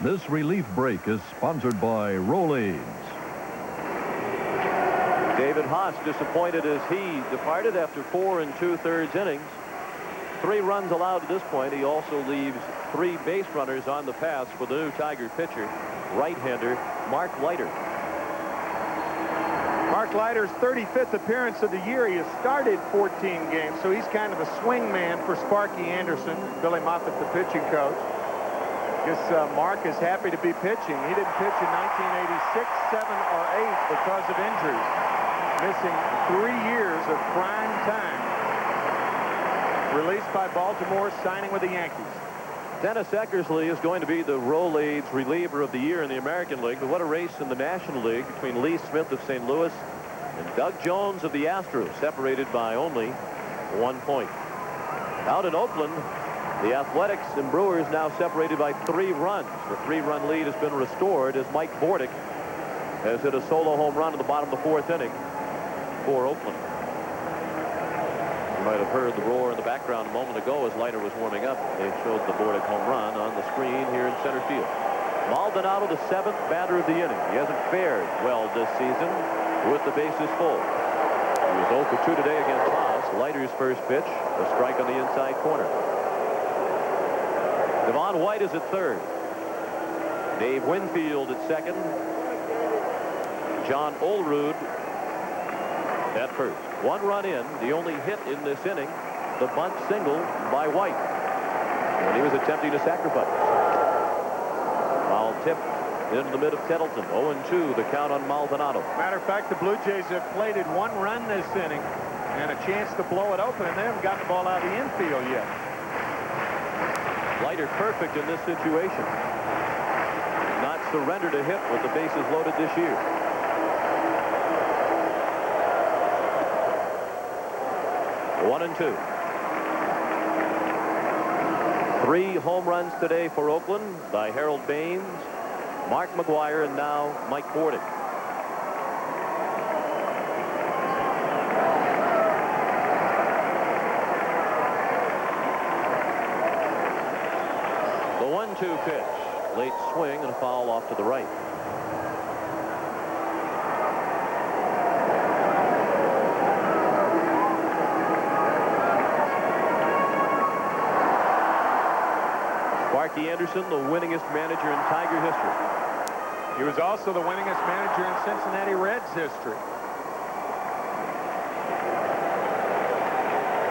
This relief break is sponsored by Rolaids. David Haas disappointed as he departed after 4 2/3 innings. 3 runs allowed at this point. He also leaves 3 base runners on the pass for the new Tiger pitcher, right-hander Mark Leiter. Mark Leiter's 35th appearance of the year. He has started 14 games, so he's kind of a swing man for Sparky Anderson, Billy Moffitt, the pitching coach. Guess Mark is happy to be pitching. He didn't pitch in 1986, 7, or 8 because of injuries, missing 3 years of prime time. Released by Baltimore, signing with the Yankees. Dennis Eckersley is going to be the Rolaids reliever of the year in the American League. But what a race in the National League between Lee Smith of St. Louis and Doug Jones of the Astros, separated by only 1 point. Out in Oakland, the Athletics and Brewers now separated by 3 runs. The 3-run lead has been restored as Mike Bordick has hit a solo home run in the bottom of the 4th inning for Oakland. You might have heard the roar in the background a moment ago as Leiter was warming up. They showed the Bordick home run on the screen here in center field. Maldonado, the 7th batter of the inning. He hasn't fared well this season with the bases full. He was 0 for 2 today against Haas. Leiter's first pitch, a strike on the inside corner. Devon White is at 3rd. Dave Winfield at 2nd. John Olerud at 1st. 1 run in, the only hit in this inning, the bunt single by White when he was attempting to sacrifice. Foul tip into the mid of Kettleton. 0-2, the count on Maldonado. Matter of fact, the Blue Jays have plated 1 run this inning and a chance to blow it open, and they haven't gotten the ball out of the infield yet. Leiter perfect in this situation. Not surrendered a hit with the bases loaded this year. One and 2. 3 home runs today for Oakland by Harold Baines, Mark McGwire, and now Mike Bordick. The 1-2 pitch. Late swing and a foul off to the right. Sparky Anderson, the winningest manager in Tiger history. He was also the winningest manager in Cincinnati Reds history.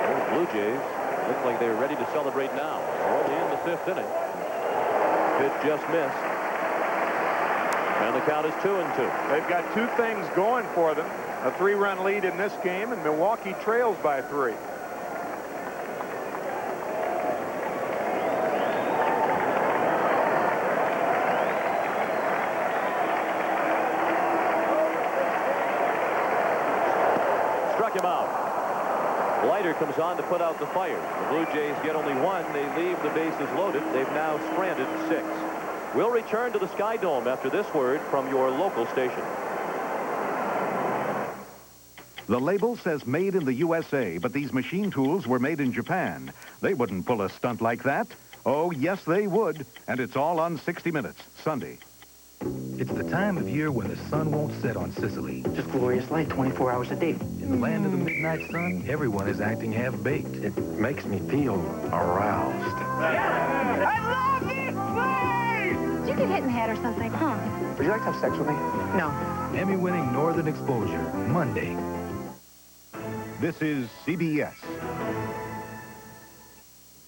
Those Blue Jays look like they're ready to celebrate now. Early in the 5th inning. Pitch just missed. And the count is 2-2. They've got 2 things going for them. A 3-run lead in this game, and Milwaukee trails by 3. Struck him out. Leiter comes on to put out the fire. The Blue Jays get only 1. They leave the bases loaded. They've now stranded 6. We'll return to the Sky Dome after this word from your local station. The label says made in the USA, but these machine tools were made in Japan. They wouldn't pull a stunt like that. Oh, yes, they would. And it's all on 60 Minutes, Sunday. It's the time of year when the sun won't set on Sicily. Just glorious light 24 hours a day. In the land of the midnight sun, everyone is acting half-baked. It makes me feel aroused. I love this place! Did you get hit in the head or something? Huh? Would you like to have sex with me? No. Emmy-winning Northern Exposure, Monday. This is CBS.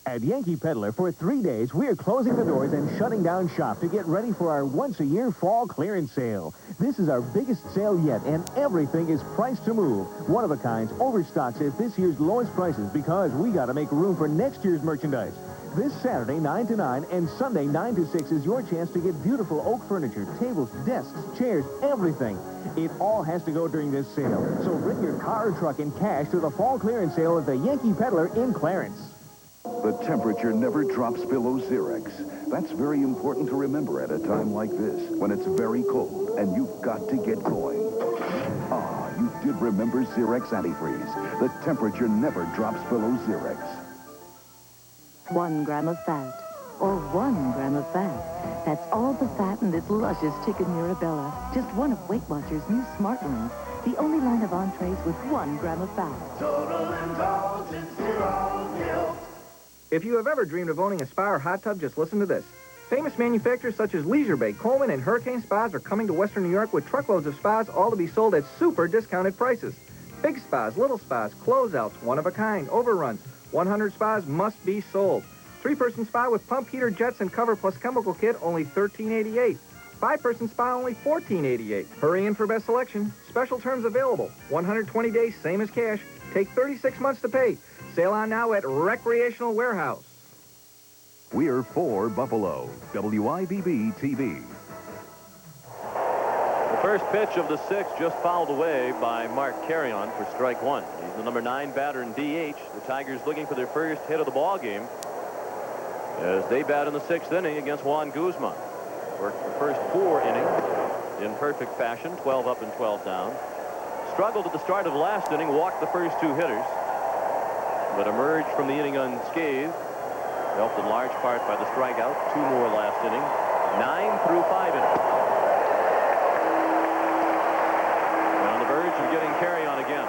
At Yankee Peddler, for 3 days, we're closing the doors and shutting down shop to get ready for our once-a-year fall clearance sale. This is our biggest sale yet, and everything is priced to move. One of a kind, overstocks at this year's lowest prices because we got to make room for next year's merchandise. This Saturday, 9 to 9, and Sunday, 9 to 6, is your chance to get beautiful oak furniture, tables, desks, chairs, everything. It all has to go during this sale. So bring your car or truck in cash to the fall clearance sale at the Yankee Peddler in Clarence. The temperature never drops below Xerex. That's very important to remember at a time like this, when it's very cold and you've got to get going. Ah, you did remember Xerex Antifreeze. The temperature never drops below Xerex. 1 gram of fat, or 1 gram of fat. That's all the fat in this luscious chicken Mirabella. Just one of Weight Watchers' new smart ones. The only line of entrees with 1 gram of fat. Total indulgence, zero guilt. If you have ever dreamed of owning a spa or hot tub, just listen to this. Famous manufacturers such as Leisure Bay, Coleman, and Hurricane Spas are coming to Western New York with truckloads of spas, all to be sold at super discounted prices. Big spas, little spas, closeouts, one-of-a-kind, overruns. 100 spas must be sold. 3-person spa with pump, heater, jets, and cover plus chemical kit, only $13.88. 5-person spa, only $14.88. Hurry in for best selection. Special terms available. 120 days, same as cash. Take 36 months to pay. Sail on now at Recreational Warehouse. We're for Buffalo. WIVB-TV. The first pitch of the 6th just fouled away by Mark Carrion for strike 1. He's the number 9 batter in DH. The Tigers looking for their first hit of the ball game as they bat in the 6th inning against Juan Guzman. Worked the first 4 innings in perfect fashion, 12 up and 12 down. Struggled at the start of the last inning, walked the first 2 hitters, but emerged from the inning unscathed. Helped in large part by the strikeout. 2 more last inning. 9 through 5 innings. And on the verge of getting carry on again.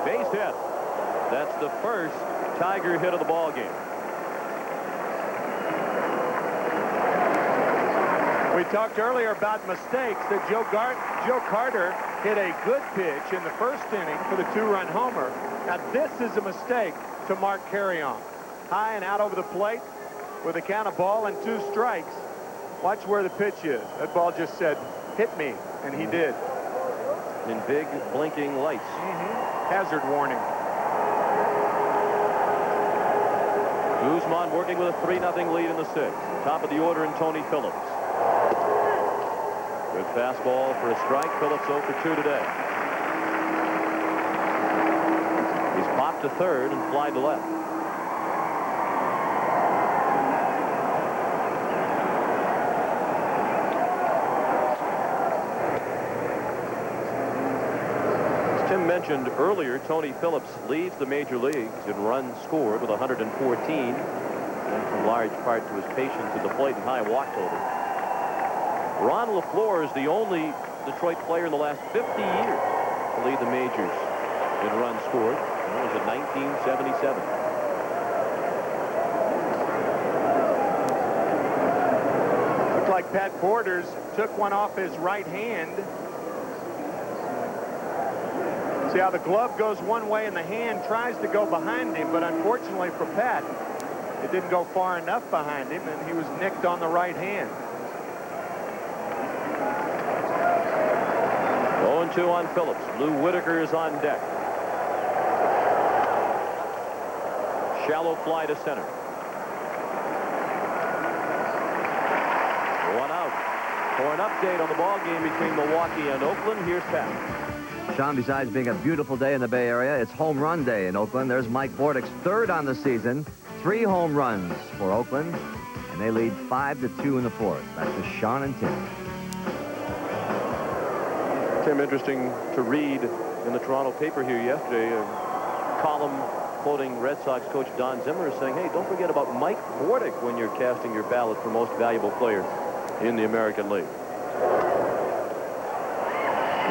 Base hit. That's the first Tiger hit of the ball game. We talked earlier about mistakes that Joe Carter hit a good pitch in the first inning for the 2-run homer. Now this is a mistake to Mark Carrion. High and out over the plate with a count of ball and 2 strikes. Watch where the pitch is. That ball just said, hit me, and he did. In big blinking lights. Hazard warning. Guzman working with a 3-0 lead in the 6th. Top of the order in Tony Phillips. Good fastball for a strike. Phillips 0 for 2 today. He's popped to third and flied to left. As Tim mentioned earlier, Tony Phillips leads the major leagues in runs scored with 114, and from large part to his patience at the plate and high walk total. Ron LaFleur is the only Detroit player in the last 50 years to lead the majors in runs scored. That was in 1977. Looked like Pat Borders took one off his right hand. See how the glove goes one way and the hand tries to go behind him, but unfortunately for Pat, it didn't go far enough behind him, and he was nicked on the right hand. 0-2 on Phillips. Lou Whitaker is on deck. Shallow fly to center. 1 out. For an update on the ball game between Milwaukee and Oakland, here's Pat. Sean, besides being a beautiful day in the Bay Area, it's home run day in Oakland. There's Mike Bordick's 3rd on the season. 3 home runs for Oakland, and they lead 5-2 in the 4th. Back to Sean and Tim. Tim, interesting to read in the Toronto paper here yesterday, a column quoting Red Sox coach Don Zimmer saying, hey, don't forget about Mike Bordick when you're casting your ballot for most valuable player in the American League.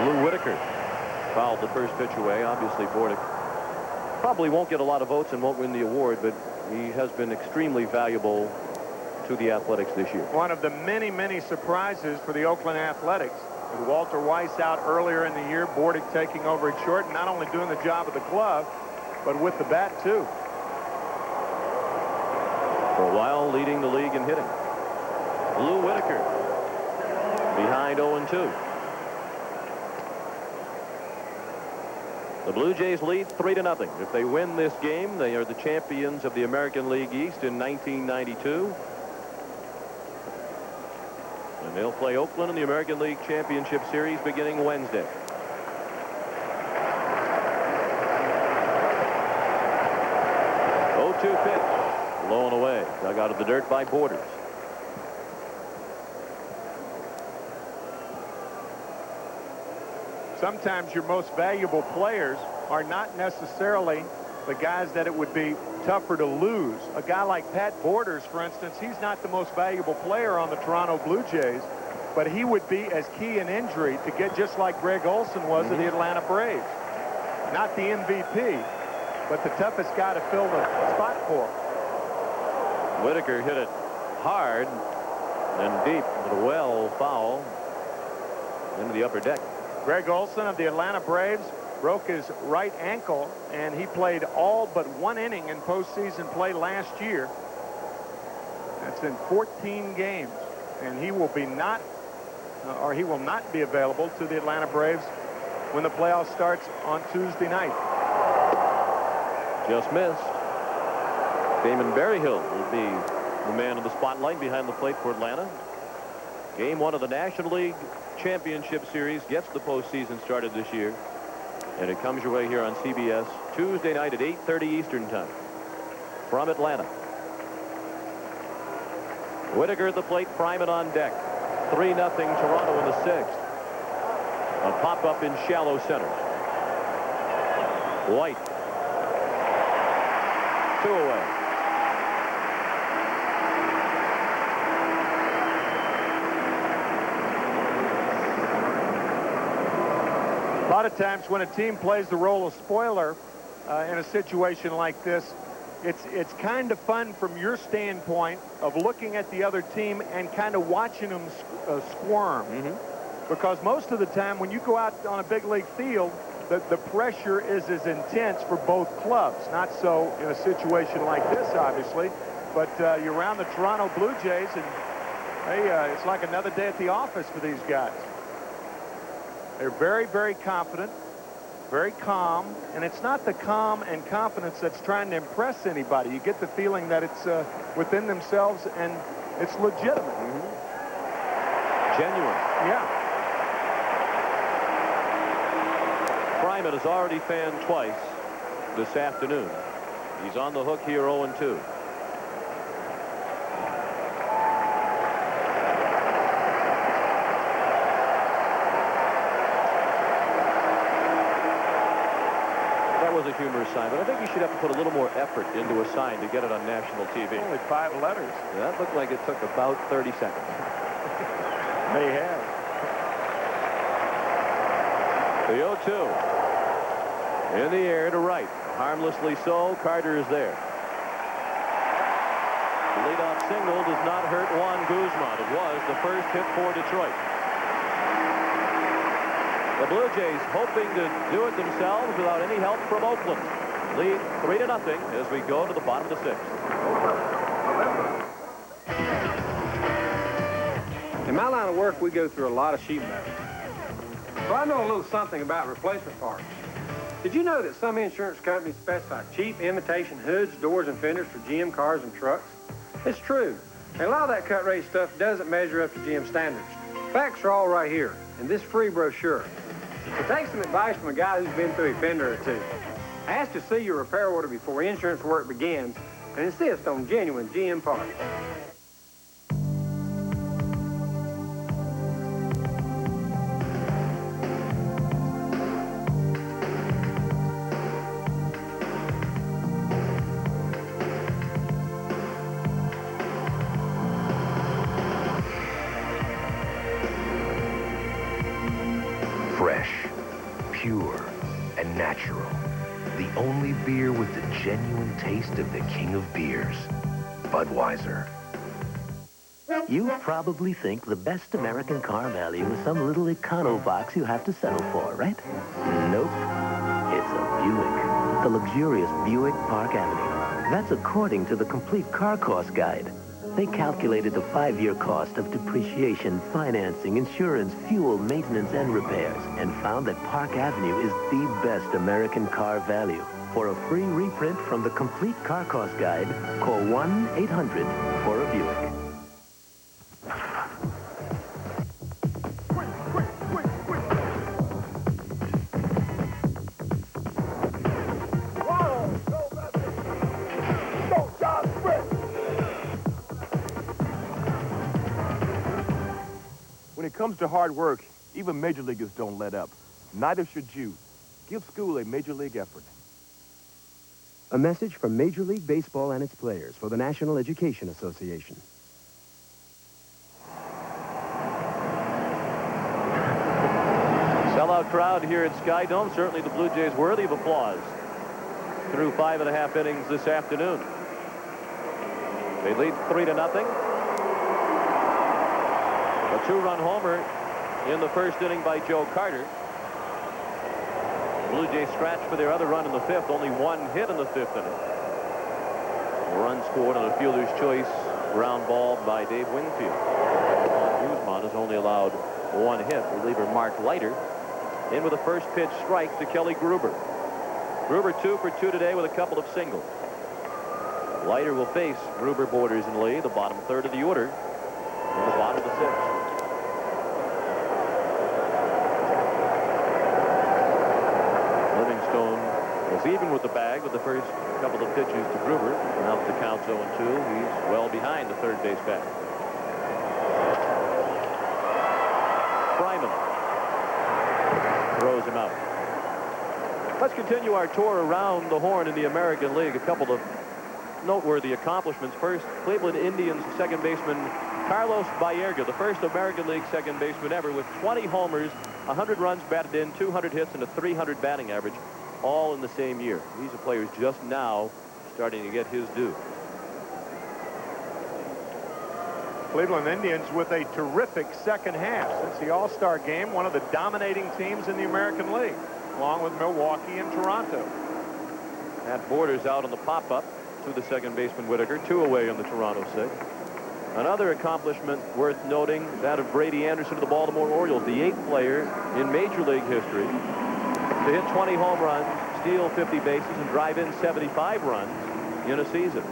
Lou Whitaker fouled the first pitch away. Obviously, Bordick probably won't get a lot of votes and won't win the award, but he has been extremely valuable to the Athletics this year. One of the many, many surprises for the Oakland Athletics. With Walter Weiss out earlier in the year, Bordick taking over at short and not only doing the job of the glove, but with the bat, too. For a while, leading the league in hitting. Lou Whitaker behind 0-2. The Blue Jays lead 3-0. If they win this game, they are the champions of the American League East in 1992. And they'll play Oakland in the American League Championship Series beginning Wednesday. Oh, 2 pitch. Low and away. Dug out of the dirt by Borders. sometimes your most valuable players are not necessarily the guys that it would be tougher to lose. A guy like Pat Borders, for instance, he's not the most valuable player on the Toronto Blue Jays, but he would be as key in injury to get just like Greg Olson was of the Atlanta Braves. Not the MVP, but the toughest guy to fill the spot for. Whitaker hit it hard and deep with a well foul into the upper deck. Greg Olson of the Atlanta Braves broke his right ankle, and he played all but one inning in postseason play last year. That's in 14 games, and he will be not be available to the Atlanta Braves when the playoff starts on Tuesday night. Just missed. Damon Berryhill will be the man in the spotlight behind the plate for Atlanta. Game 1 of the National League Championship Series gets the postseason started this year. And it comes your way here on CBS Tuesday night at 8:30 Eastern Time from Atlanta. Whitaker at the plate, Fryman on deck. 3-0 Toronto in the 6th. A pop-up in shallow center. White. 2 away. A lot of times when a team plays the role of spoiler in a situation like this, it's kind of fun from your standpoint of looking at the other team and kind of watching them squirm. Because most of the time when you go out on a big league field, the pressure is as intense for both clubs. Not so in a situation like this, obviously, but you're around the Toronto Blue Jays, and hey, it's like another day at the office for these guys. They're very, very confident, very calm, and it's not the calm and confidence that's trying to impress anybody. You get the feeling that it's within themselves and it's legitimate. Genuine. Yeah. Fryman has already fanned twice this afternoon. He's on the hook here 0-2. Was a humorous sign, but I think you should have to put a little more effort into a sign to get it on national TV. Only 5 letters. Yeah, that looked like it took about 30 seconds. May have. The 0-2. In the air to right. Harmlessly so. Carter is there. The leadoff single does not hurt Juan Guzman. It was the first hit for Detroit. The Blue Jays hoping to do it themselves without any help from Oakland. Lead 3-0 as we go to the bottom of the 6th. In my line of work, we go through a lot of sheet metal. So I know a little something about replacement parts. Did you know that some insurance companies specify cheap imitation hoods, doors, and fenders for GM cars and trucks? It's true. And a lot of that cut-rate stuff doesn't measure up to GM standards. Facts are all right here in this free brochure. So take some advice from a guy who's been through a fender or two. Ask to see your repair order before insurance work begins and insist on genuine GM parts. Fresh, pure, and natural. The only beer with the genuine taste of the king of beers, Budweiser. You probably think the best American car value is some little econo box you have to settle for, right? Nope. It's a Buick. The luxurious Buick Park Avenue. That's according to the Complete Car Cost Guide. They calculated the 5-year cost of depreciation, financing, insurance, fuel, maintenance, and repairs, and found that Park Avenue is the best American car value. For a free reprint from the Complete Car Cost Guide, call 1-800-4-BUICK. When it comes to hard work, even major leaguers don't let up. Neither should you. Give school a major league effort. A message from Major League Baseball and its players for the National Education Association. Sellout crowd here at Sky Dome. Certainly the Blue Jays worthy of applause through 5.5 innings this afternoon. They lead 3-0. A 2-run homer in the first inning by Joe Carter. Blue Jays scratched for their other run in the 5th. Only 1 hit in the 5th inning. A run scored on a fielder's choice ground ball by Dave Wingfield. Guzman has only allowed 1 hit. Reliever Mark Leiter in with a first pitch strike to Kelly Gruber. Gruber 2 for 2 today with a couple of singles. Leiter will face Gruber, Borders, and Lee, the bottom third of the order, in the bottom of the 6th. Livingstone was even with the bag with the first couple of pitches to Gruber. Now that the count's 0-2, he's well behind the third base bat. Fryman throws him out. Let's continue our tour around the horn in the American League. A couple of noteworthy accomplishments. First, Cleveland Indians second baseman Carlos Baerga, the first American League second baseman ever, with 20 homers, 100 runs batted in, 200 hits, and a 300 batting average, all in the same year. These are players just now starting to get his due. Cleveland Indians with a terrific second half. Since the All-Star game, one of the dominating teams in the American League, along with Milwaukee and Toronto. Matt Borders out on the pop-up to the second baseman Whitaker, 2 away in the Toronto 6th. Another accomplishment worth noting, that of Brady Anderson of the Baltimore Orioles, the 8th player in Major League history to hit 20 home runs, steal 50 bases, and drive in 75 runs in a season.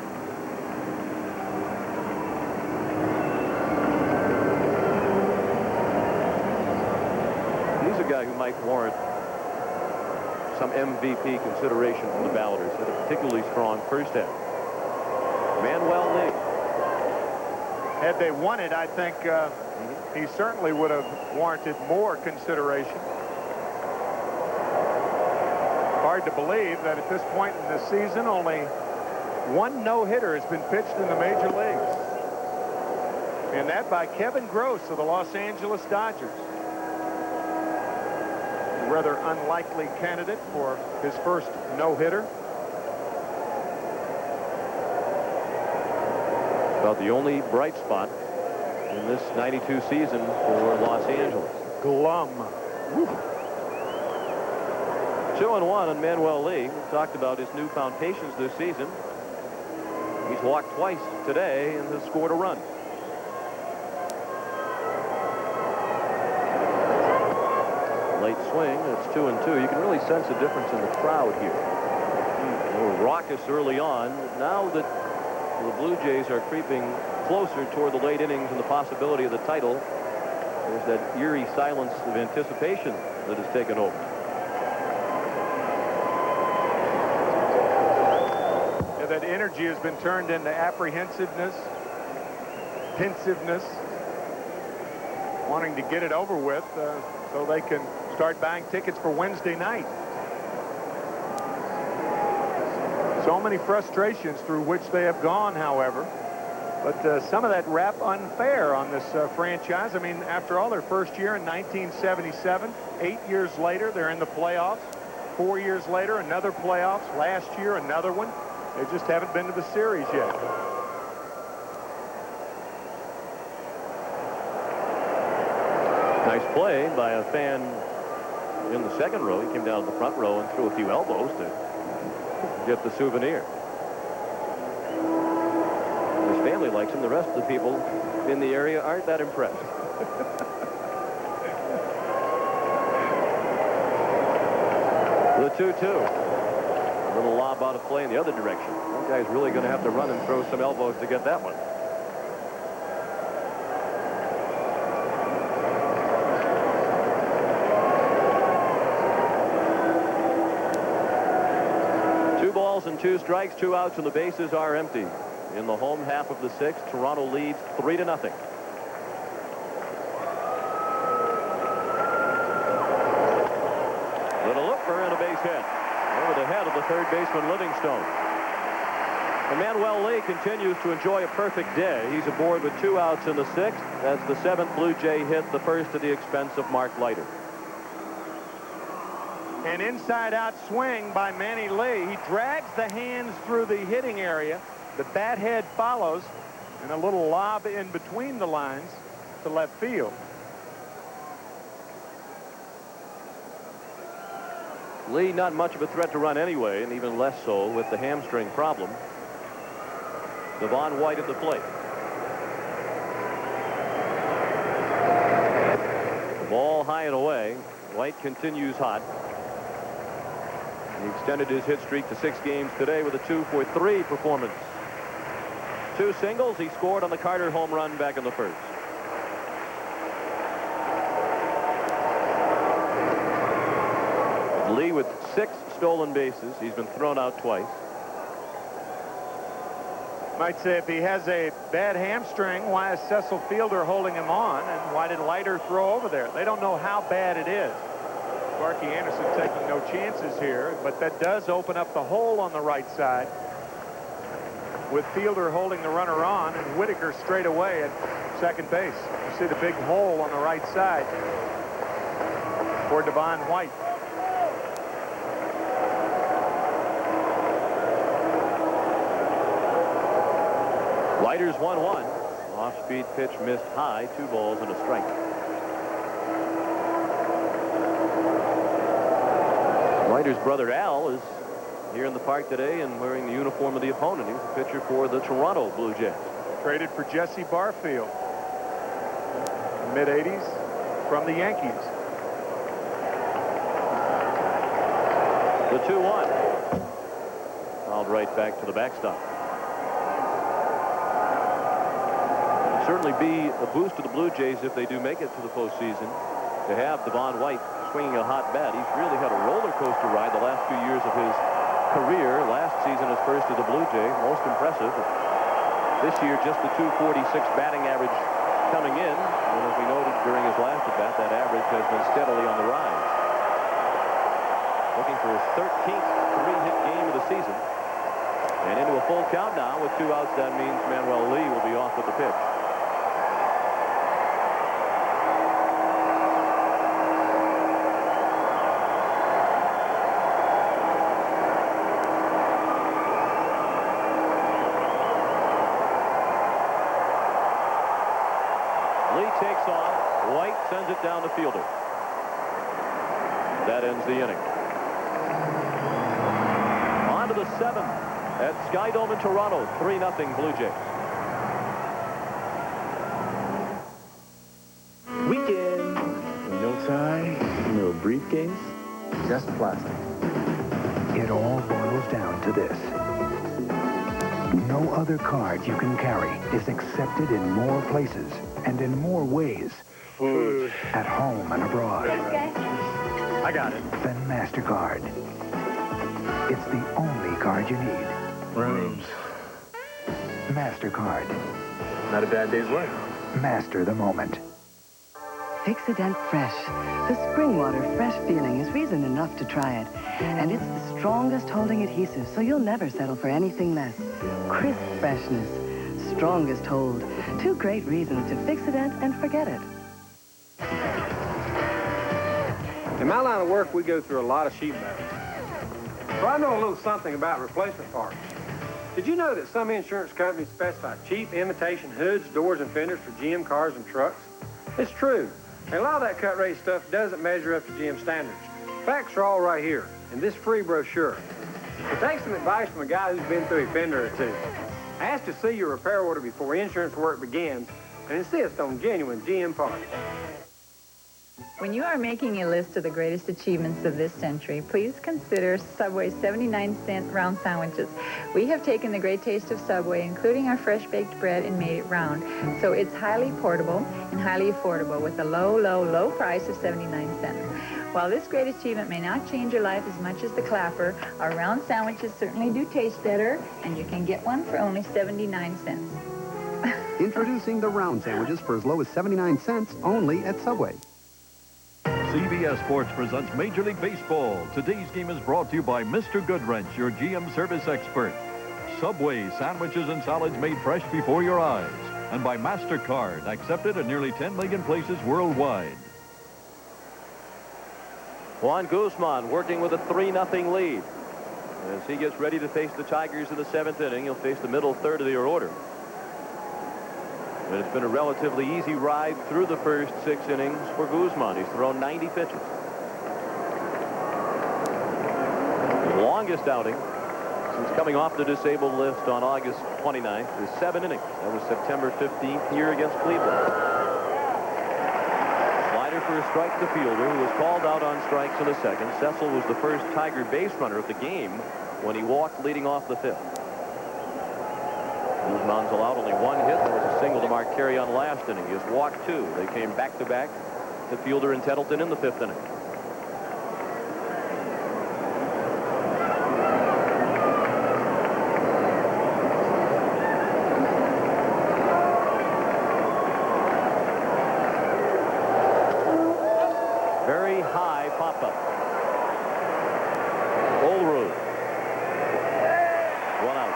He's a guy who might warrant some MVP consideration from the balloters. Had a particularly strong first half. Manuel Lee. Had they won it, I think he certainly would have warranted more consideration. Hard to believe that at this point in the season, only 1 no-hitter has been pitched in the major leagues. And that by Kevin Gross of the Los Angeles Dodgers. A rather unlikely candidate for his first no-hitter. About the only bright spot in this 92 season for Los Angeles. Glum. 2-1 on Manuel Lee. We talked about his newfound patience this season. He's walked twice today and has scored a run. Late swing. It's 2-2. You can really sense a difference in the crowd here. They were raucous early on. Now that the Blue Jays are creeping closer toward the late innings and the possibility of the title, there's that eerie silence of anticipation that has taken over. Yeah, that energy has been turned into apprehensiveness, pensiveness, wanting to get it over with so they can start buying tickets for Wednesday night. So many frustrations through which they have gone, however. But some of that rap unfair on this franchise. I mean, after all, their first year in 1977, 8 years later, they're in the playoffs. 4 years later, another playoffs. Last year, another one. They just haven't been to the series yet. Nice play by a fan in the second row. He came down to the front row and threw a few elbows to get the souvenir. His family likes him. The rest of the people in the area aren't that impressed. The 2-2. A little lob out of play in the other direction. That guy's really going to have to run and throw some elbows to get that one. And 2 strikes, 2 outs, and the bases are empty. In the home half of the 6th, Toronto leads 3-0. third baseman Livingstone. Emmanuel Lee continues to enjoy a perfect day. He's aboard with 2 outs in the 6th. That's the 7th Blue Jay hit, the first at the expense of Mark Leiter. An inside-out swing by Manny Lee. He drags the hands through the hitting area. The bat head follows, and a little lob in between the lines to left field. Lee not much of a threat to run anyway, and even less so with the hamstring problem. Devon White at the plate. The ball high and away. White continues hot. He extended his hit streak to 6 games today with a 2-for-3 performance. 2 singles. He scored on the Carter home run back in the 1st. Lee with 6 stolen bases. He's been thrown out twice. Might say if he has a bad hamstring, why is Cecil Fielder holding him on, and why did Leiter throw over there? They don't know how bad it is. Sparky Anderson taking no chances here, but that does open up the hole on the right side with Fielder holding the runner on and Whitaker straight away at second base. You see the big hole on the right side for Devon White. Leiter's 1-1. Off-speed pitch missed high. 2 balls and a strike. Leiter's brother Al is here in the park today and wearing the uniform of the opponent. He's a pitcher for the Toronto Blue Jays. Traded for Jesse Barfield. Mid-80s from the Yankees. The 2-1. Fouled right back to the backstop. Certainly be a boost to the Blue Jays if they do make it to the postseason to have Devon White swinging a hot bat. He's really had a roller coaster ride the last few years of his career. Last season, his first as a Blue Jay, most impressive. This year, just the 246 batting average coming in. And as we noted during his last at bat, that average has been steadily on the rise. Looking for his 13th 3-hit game of the season. And into a full count now with 2 outs. That means Manuel Lee will be off with the pitch. Takes off. White sends it down to Fielder. That ends the inning. On to the 7th at Sky Dome in Toronto. 3-0 Blue Jays. Weekend. No tie, no briefcase, just plastic. It all boils down to this. No other card you can carry is accepted in more places and in more ways. Food. At home and abroad. I got it. Than MasterCard. It's the only card you need. Rooms. MasterCard. Not a bad day's work. Master the moment. Fixodent Fresh. The spring water fresh feeling is reason enough to try it. And it's the strongest holding adhesive, so you'll never settle for anything less. Crisp freshness. Strongest hold. 2 great reasons to Fixodent and forget it. In my line of work, we go through a lot of sheet metal. So I know a little something about replacement parts. Did you know that some insurance companies specify cheap imitation hoods, doors, and fenders for GM cars and trucks? It's true. And a lot of that cut-rate stuff doesn't measure up to GM standards. Facts are all right here in this free brochure. So take some advice from a guy who's been through a fender or 2. Ask to see your repair order before insurance work begins and insist on genuine GM parts. When you are making a list of the greatest achievements of this century, please consider Subway's 79-cent round sandwiches. We have taken the great taste of Subway, including our fresh-baked bread, and made it round. So it's highly portable and highly affordable with a low, low, low price of 79 cents. While this great achievement may not change your life as much as the Clapper, our round sandwiches certainly do taste better, and you can get one for only 79 cents. Introducing the round sandwiches for as low as 79 cents only at Subway. CBS Sports presents Major League Baseball. Today's game is brought to you by Mr. Goodwrench, your GM service expert. Subway, sandwiches and salads made fresh before your eyes. And by MasterCard, accepted at nearly 10 million places worldwide. Juan Guzman working with a 3-0 lead. As he gets ready to face the Tigers in the 7th inning, he'll face the middle third of their order. But it's been a relatively easy ride through the first 6 innings for Guzman. He's thrown 90 pitches. The longest outing since coming off the disabled list on August 29th is 7 innings. That was September 15th here against Cleveland. Slider for a strike to Fielder, who was called out on strikes in the second. Cecil was the first Tiger base runner of the game when he walked leading off the 5th. Guzman's allowed only 1 hit. There was a single to Mark Carey on last inning. He has walked 2. They came back-to-back to Fielder and Tettleton in the 5th inning. Very high pop-up. Olerud. 1 out.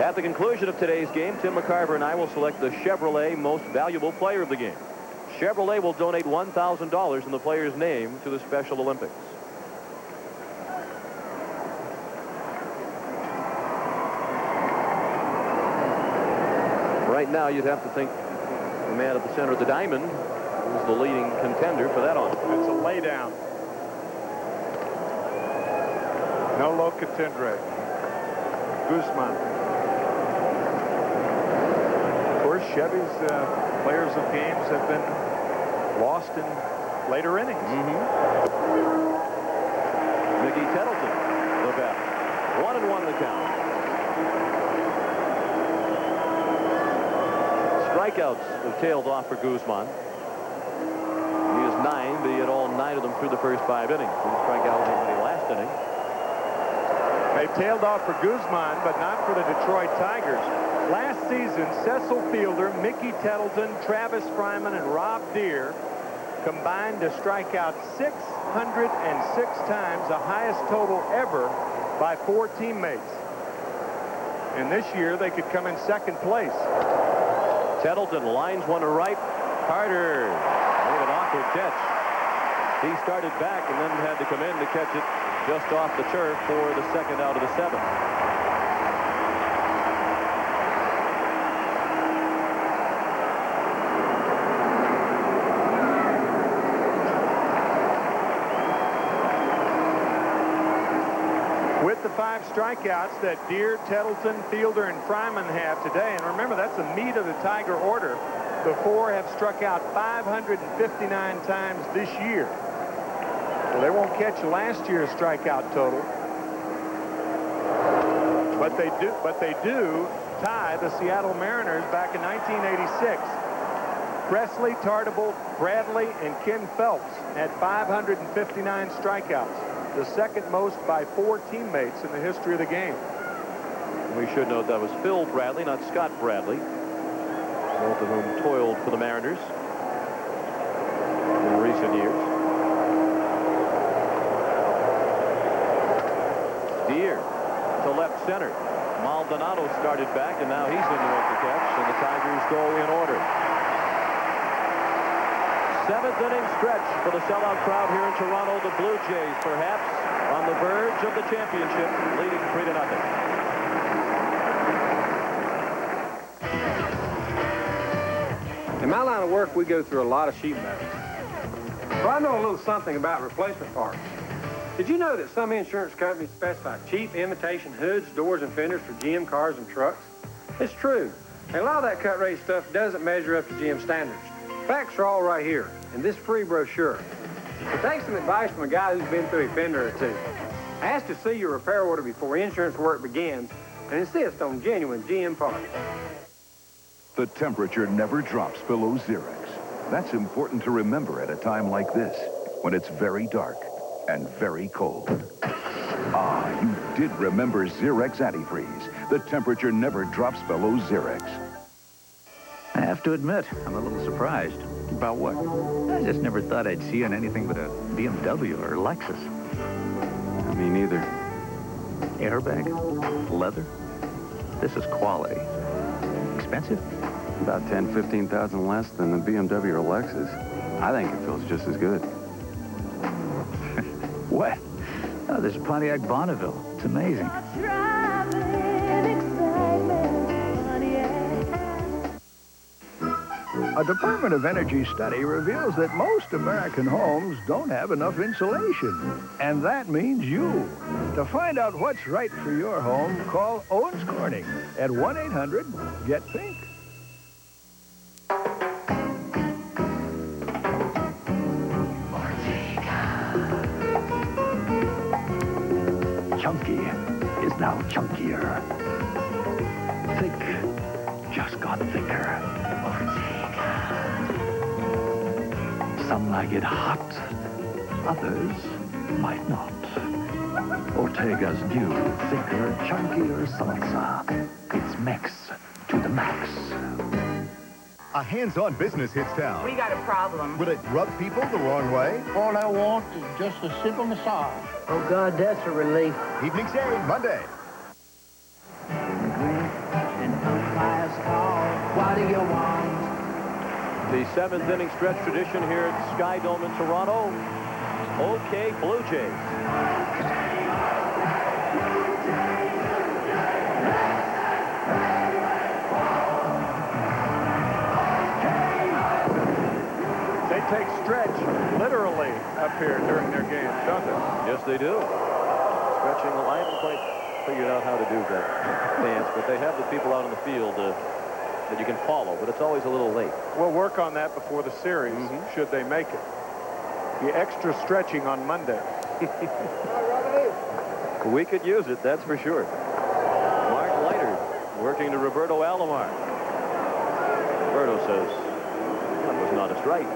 At the conclusion of today's game, Tim McCarver and I will select the Chevrolet Most Valuable Player of the game. Chevrolet will donate $1,000 in the player's name to the Special Olympics. Right now, you'd have to think the man at the center of the diamond is the leading contender for that honor. It's a laydown. No low contendere. Guzman. Of course, Chevy's players of games have been lost in later innings. Mickey Tettleton, the bat. 1-1 the count. Strikeouts have tailed off for Guzman. He is 9, but he had all 9 of them through the first 5 innings. Didn't strike out anybody last inning. They've tailed off for Guzman, but not for the Detroit Tigers. Last season, Cecil Fielder, Mickey Tettleton, Travis Fryman, and Rob Deere combined to strike out 606 times, the highest total ever by 4 teammates. And this year, they could come in 2nd place. Tettleton lines one to right. Carter with an awkward catch. He started back and then had to come in to catch it just off the turf for the 2nd out of the 7th. With the 5 strikeouts that Deere, Tettleton, Fielder, and Fryman have today, and remember, that's the meat of the Tiger order. The 4 have struck out 559 times this year. Well, they won't catch last year's strikeout total, but they do tie the Seattle Mariners back in 1986. Presley, Tartabull, Bradley, and Ken Phelps had 559 strikeouts, the 2nd most by 4 teammates in the history of the game. We should note that was Phil Bradley, not Scott Bradley, both of whom toiled for the Mariners in recent years. Deere to left center. Maldonado started back, and now he's in to make the catch, and the Tigers go in order. 7th inning stretch for the sellout crowd here in Toronto. The Blue Jays, perhaps, on the verge of the championship, leading 3-0. In my line of work, we go through a lot of sheet metal. So I know a little something about replacement parts. Did you know that some insurance companies specify cheap imitation hoods, doors, and fenders for GM cars and trucks? It's true. And a lot of that cut-rate stuff doesn't measure up to GM standards. Facts are all right here in this free brochure. So take some advice from a guy who's been through a fender or 2. Ask to see your repair order before insurance work begins and insist on genuine GM parts. The temperature never drops below Xerox. That's important to remember at a time like this, when it's very dark and very cold. Ah, you did remember Xerex antifreeze. The temperature never drops below Xerex. I have to admit, I'm a little surprised. About what? I just never thought I'd see on anything but a BMW or Lexus. Me neither. Airbag? Leather? This is quality. Expensive? About 10, 15,000 less than the BMW or Lexus. I think it feels just as good. What? Oh, there's a Pontiac Bonneville. It's amazing. A Department of Energy study reveals that most American homes don't have enough insulation. And that means you. To find out what's right for your home, call Owens Corning at 1-800-GET-PINK. Chunky is now chunkier. Thick just got thicker. Some like it hot, others might not. Ortega's new, thicker, chunkier salsa. It's mix to the max. A hands-on business hits town. We got a problem. Will it rub people the wrong way? All I want is just a simple massage. Oh, God, that's a relief. Evening shade, Monday. What do you want? The 7th inning stretch tradition here at Sky Dome in Toronto. Okay, Blue Jays. They take stretch literally up here during their games, don't they? Yes, they do. Stretching. I haven't quite figured out how to do that dance, but they have the people out in the field that you can follow, but it's always a little late. We'll work on that before the series, should they make it. The extra stretching on Monday. We could use it, that's for sure. Mark Leiter working to Roberto Alomar. Roberto says, that was not a strike.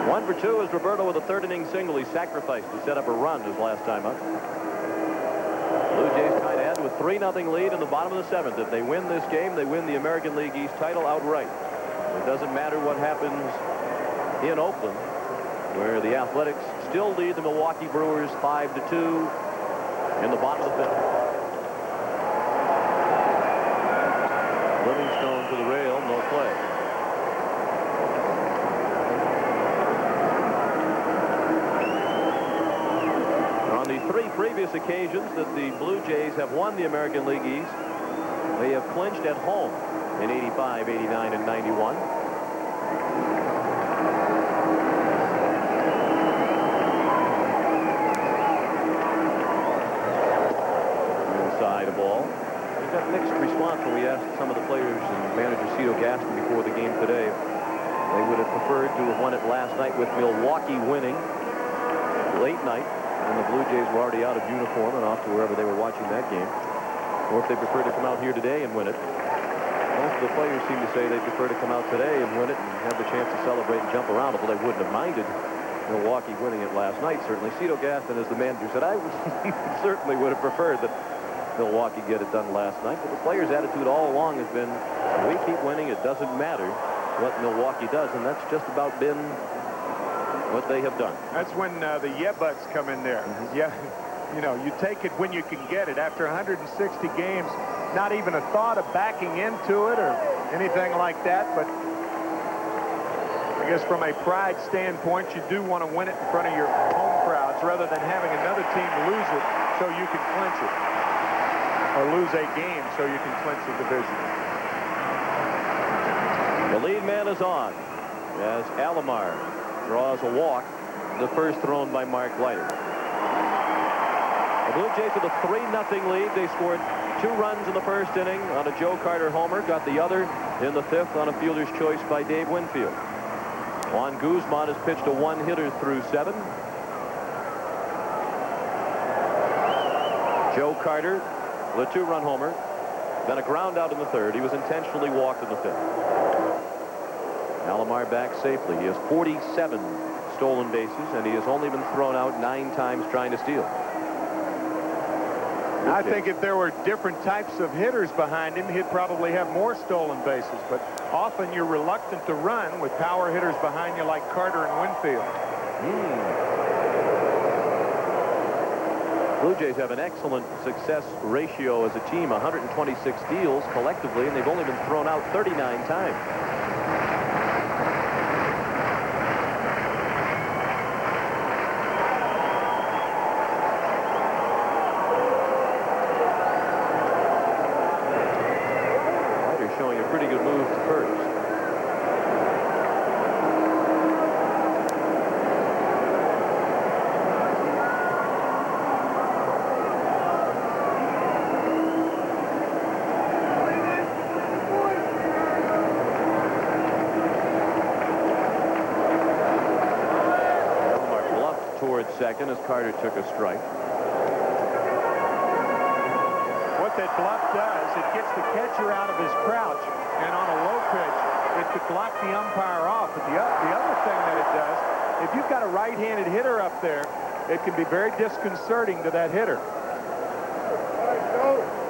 1 for 2 is Roberto with a 3rd inning single. He sacrificed to set up a run his last time up. Blue Jays tied ahead with 3-0 lead in the bottom of the 7th. If they win this game, they win the American League East title outright. It doesn't matter what happens in Oakland, where the Athletics still lead the Milwaukee Brewers 5-2 in the bottom of the 5th. Livingstone to the rail, no play. On the 3 previous occasions that the Blue Jays have won the American League East, they have clinched at home in 85, 89, and 91. Inside a ball. We got mixed response when we asked some of the players and manager Cito Gaston before the game today. They would have preferred to have won it last night with Milwaukee winning late night. And the Blue Jays were already out of uniform and off to wherever they were watching that game. Or if they prefer to come out here today and win it. Most of the players seem to say they prefer to come out today and win it and have the chance to celebrate and jump around, although they wouldn't have minded Milwaukee winning it last night. Certainly, Cito Gaston, as the manager, said, I certainly would have preferred that Milwaukee get it done last night. But the players' attitude all along has been, we keep winning, it doesn't matter what Milwaukee does, and that's just about been what they have done. That's when the yeah-buts come in there. Yeah, you know, you take it when you can get it. After 160 games, not even a thought of backing into it or anything like that. But I guess from a pride standpoint, you do want to win it in front of your home crowds rather than having another team lose it so you can clinch it, or lose a game so you can clinch the division. The lead man is on as Alomar draws a walk, the first thrown by Mark Leiter. The Blue Jays with a 3-0 lead. They scored 2 runs in the first inning on a Joe Carter homer, got the other in the 5th on a fielder's choice by Dave Winfield. Juan Guzman has pitched a 1-hitter through 7. Joe Carter with a 2-run homer, then a ground out in the 3rd. He was intentionally walked in the 5th. Alomar back safely. He has 47 stolen bases, and he has only been thrown out 9 times trying to steal. I think if there were different types of hitters behind him, he'd probably have more stolen bases. But often you're reluctant to run with power hitters behind you like Carter and Winfield. Blue Jays have an excellent success ratio as a team, 126 steals collectively, and they've only been thrown out 39 times. Ryder's showing a pretty good move to first. Second as Carter took a strike. What that bluff does, it gets the catcher out of his crouch, and on a low pitch, it could block the umpire off. But the other thing that it does, if you've got a right-handed hitter up there, it can be very disconcerting to that hitter.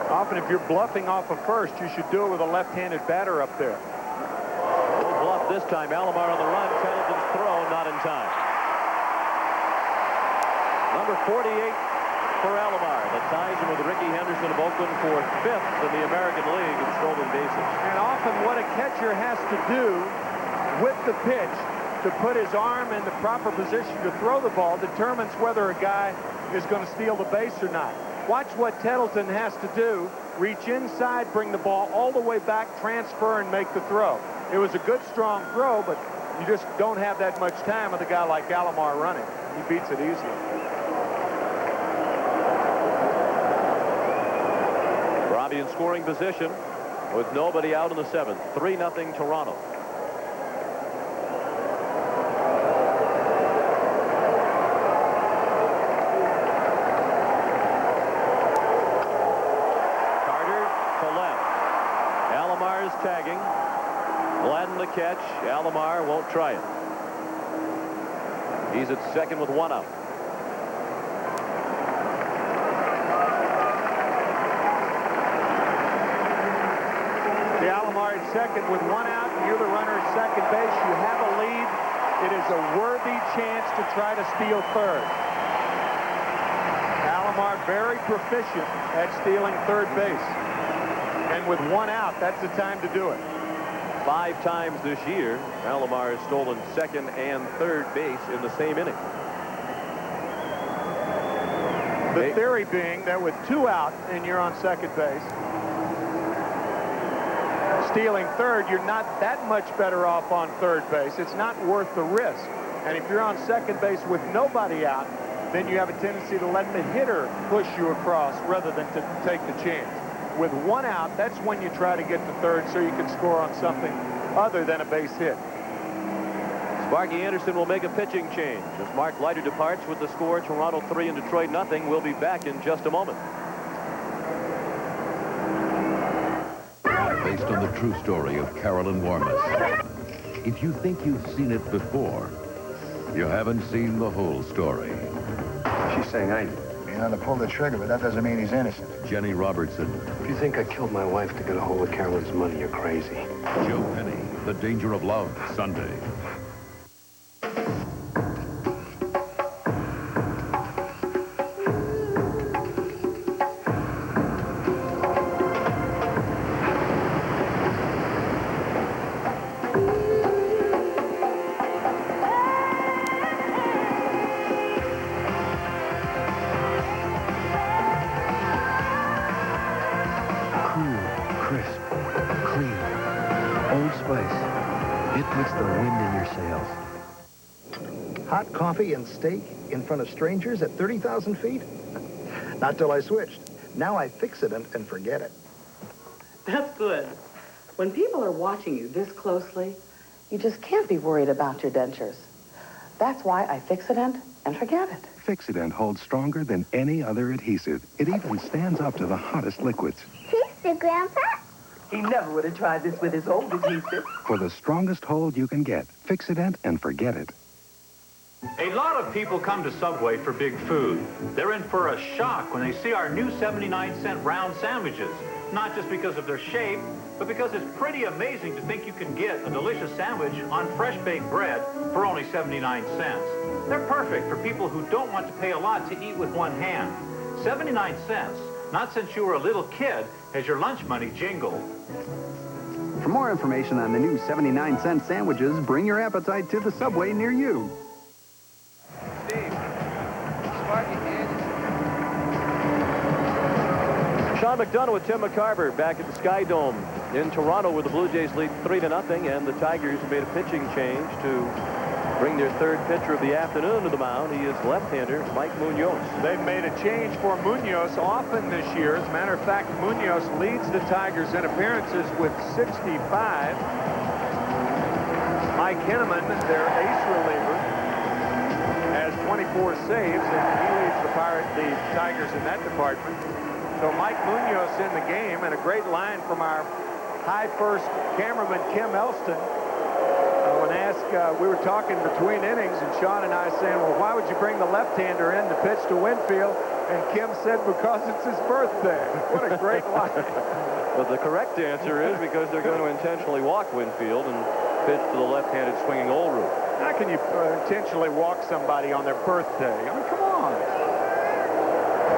Often if you're bluffing off of first, you should do it with a left-handed batter up there. No bluff this time. Alomar on the run. Pendleton's throw not in time. Number 48 for Alomar. That ties him with Ricky Henderson of Oakland for 5th in the American League in stolen bases. And often what a catcher has to do with the pitch to put his arm in the proper position to throw the ball determines whether a guy is going to steal the base or not. Watch what Pendleton has to do. Reach inside, bring the ball all the way back, transfer, and make the throw. It was a good, strong throw, but you just don't have that much time with a guy like Alomar running. He beats it easily. Robbie in scoring position with nobody out in the 7th. 3-0 Toronto. Carter to left. Alomar is tagging. Gladden the catch. Alomar won't try it. He's at second with 1 out. Second with 1 out, and you're the runner at second base. You have a lead. It is a worthy chance to try to steal third. Alomar very proficient at stealing third base. And with 1 out, that's the time to do it. 5 times this year, Alomar has stolen second and third base in the same inning. The theory being that with 2 out and you're on second base, stealing third, you're not that much better off on third base. It's not worth the risk. And if you're on second base with nobody out, then you have a tendency to let the hitter push you across rather than to take the chance. With 1 out, that's when you try to get to third so you can score on something other than a base hit. Sparky Anderson will make a pitching change as Mark Leiter departs with the score Toronto 3 and Detroit 0. We'll be back in just a moment. Based on the true story of Carolyn Warmus. If you think you've seen it before, you haven't seen the whole story. She's saying I to pull the trigger, but that doesn't mean he's innocent. Jenny Robertson. If you think I killed my wife to get a hold of Carolyn's money, you're crazy. Joe Penny, The Danger of Love, Sunday. Hot coffee and steak in front of strangers at 30,000 feet? Not till I switched. Now I fix it and forget it. That's good. When people are watching you this closely, you just can't be worried about your dentures. That's why I Fixident and forget it. Fixident holds stronger than any other adhesive. It even stands up to the hottest liquids. Taste it, Grandpa. He never would have tried this with his old adhesive. For the strongest hold you can get, Fixident and forget it. A lot of people come to Subway for big food. They're in for a shock when they see our new 79-cent round sandwiches. Not just because of their shape, but because it's pretty amazing to think you can get a delicious sandwich on fresh baked bread for only 79 cents. They're perfect for people who don't want to pay a lot to eat with one hand. 79 cents, not since you were a little kid, has your lunch money jingled. For more information on the new 79-cent sandwiches, bring your appetite to the Subway near you. Sean McDonough with Tim McCarver back at the Sky Dome in Toronto, where the Blue Jays lead 3-0, and the Tigers have made a pitching change to bring their third pitcher of the afternoon to the mound. He is left-hander Mike Munoz. They've made a change for Munoz often this year. As a matter of fact, Munoz leads the Tigers in appearances with 65. Mike Henneman, their ace reliever, has 24 saves, and he leads the Tigers in that department. So Mike Munoz in the game, and a great line from our high first cameraman, Kim Elston. When asked, we were talking between innings, and Sean and I saying, well, why would you bring the left-hander in to pitch to Winfield? And Kim said, because it's his birthday. What a great line. But the correct answer is because they're going to intentionally walk Winfield and pitch to the left-handed swinging Oldroyd. How can you intentionally walk somebody on their birthday? I mean, come on.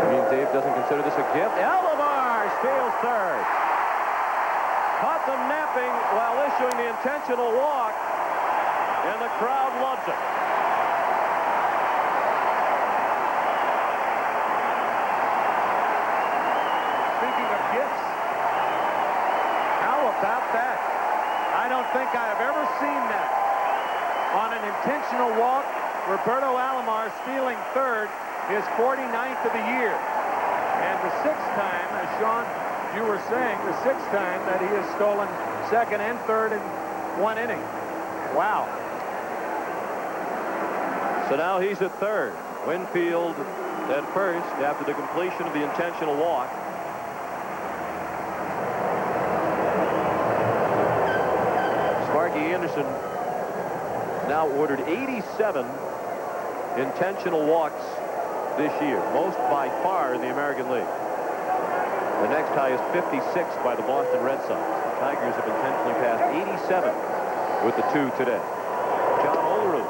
I mean, Dave doesn't consider this a gift. Alomar steals third. Caught them napping while issuing the intentional walk, and the crowd loves it. Speaking of gifts, how about that? I don't think I have ever seen that. On an intentional walk, Roberto Alomar stealing third, his 49th of the year. And the sixth time, as Sean, you were saying, the sixth time that he has stolen second and third in one inning. Wow. So now he's at third. Winfield at first after the completion of the intentional walk. Sparky Anderson now ordered 87 intentional walks this year, most by far in the American League. The next high is 56 by the Boston Red Sox. The Tigers have intentionally passed 87 with the 2 today. John Olerud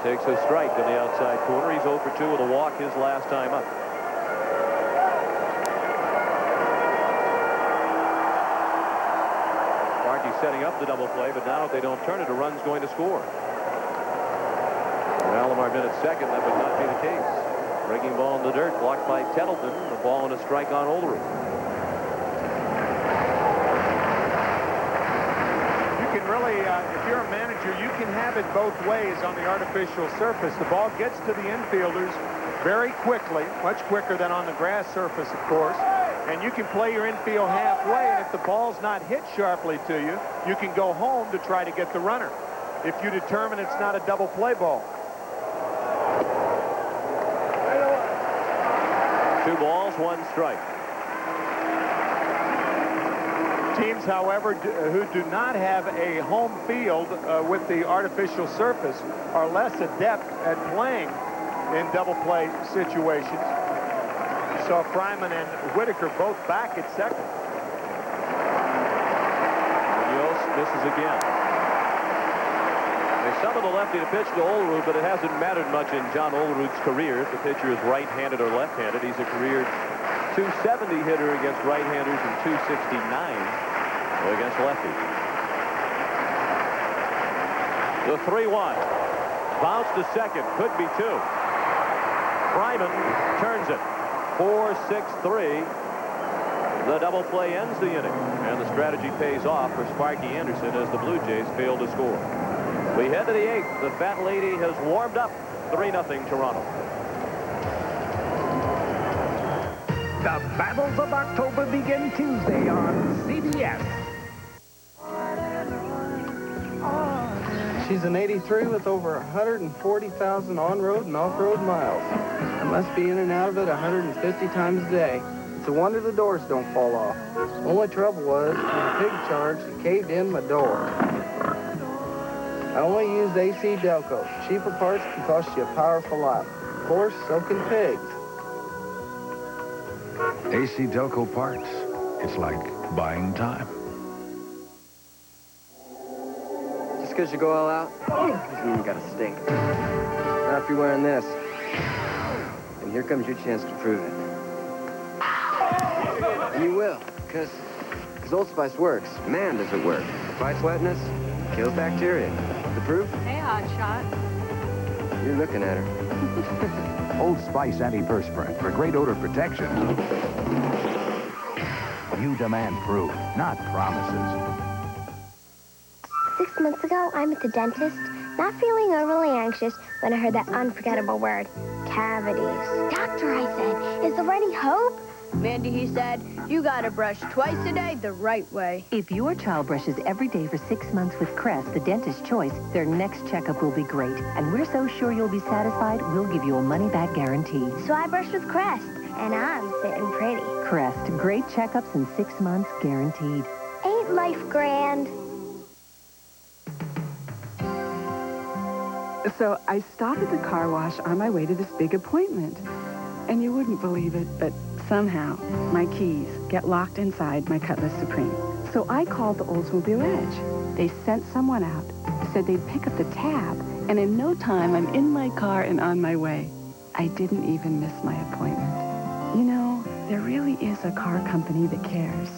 takes a strike in the outside corner. He's 0 for 2 with a walk his last time up. Sparky's setting up the double play, but now if they don't turn it, a run's going to score. Alomar been at second, that would not be the case. Breaking ball in the dirt, blocked by Tettleton. The ball and a strike on Oldroyd. You can really, if you're a manager, you can have it both ways on the artificial surface. The ball gets to the infielders very quickly, much quicker than on the grass surface, of course. And you can play your infield halfway, and if the ball's not hit sharply to you, you can go home to try to get the runner if you determine it's not a double play ball. 2 balls, 1 strike. Teams, however, who do not have a home field with the artificial surface are less adept at playing in double play situations. You saw Fryman and Whitaker both back at second. Munoz misses again. They summoned the lefty to pitch to Olerud, but it hasn't mattered much in John Olerud's career if the pitcher is right-handed or left-handed. He's a career .270 hitter against right-handers and .269 against lefties. The 3-1. Bounce to second. Could be 2. Fryman turns it. 4-6-3. The double play ends the inning, and the strategy pays off for Sparky Anderson as the Blue Jays fail to score. We head to the 8th. The Fat Lady has warmed up. 3-0 Toronto. The Battles of October begin Tuesday on CBS. She's an 83 with over 140,000 on-road and off-road miles. I must be in and out of it 150 times a day. It's a wonder the doors don't fall off. Only trouble was when a pig charged and caved in my door. I only used AC Delco. Cheaper parts can cost you a powerful lot. Of course, so can pigs. AC Delco parts. It's like buying time. Just because you go all out, doesn't mean you gotta stink. Not if you're wearing this. And here comes your chance to prove it. And you will, because Old Spice works. Man, does it work. Fights wetness, kills bacteria. The proof? Hey, hotshot. You're looking at her. Old Spice antiperspirant for great odor protection. You demand proof, not promises. 6 months ago, I'm at the dentist, not feeling overly anxious when I heard that unforgettable word, cavities. Doctor, I said, is there any hope? Mandy, he said, you gotta brush twice a day the right way. If your child brushes every day for 6 months with Crest, the dentist's choice, their next checkup will be great. And we're so sure you'll be satisfied, we'll give you a money-back guarantee. So I brushed with Crest, and I'm sitting pretty. Crest, great checkups in 6 months, guaranteed. Ain't life grand? So I stopped at the car wash on my way to this big appointment. And you wouldn't believe it, but somehow my keys get locked inside my Cutlass Supreme. So I called the Oldsmobile Edge. They sent someone out, said they'd pick up the tab, and in no time I'm in my car and on my way. I didn't even miss my appointment. You know, there really is a car company that cares.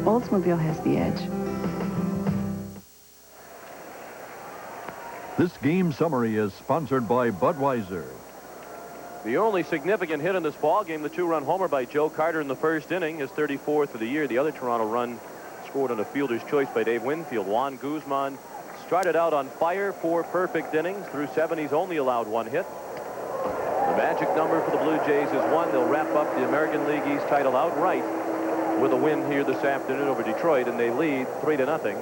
Oldsmobile has the edge. This game summary is sponsored by Budweiser. The only significant hit in this ball game, the 2-run homer by Joe Carter in the first inning, his 34th of the year. The other Toronto run scored on a fielder's choice by Dave Winfield. Juan Guzman started out on fire, 4 perfect innings. Through 7, he's only allowed 1 hit. The magic number for the Blue Jays is 1. They'll wrap up the American League East title outright with a win here this afternoon over Detroit, and they lead 3-0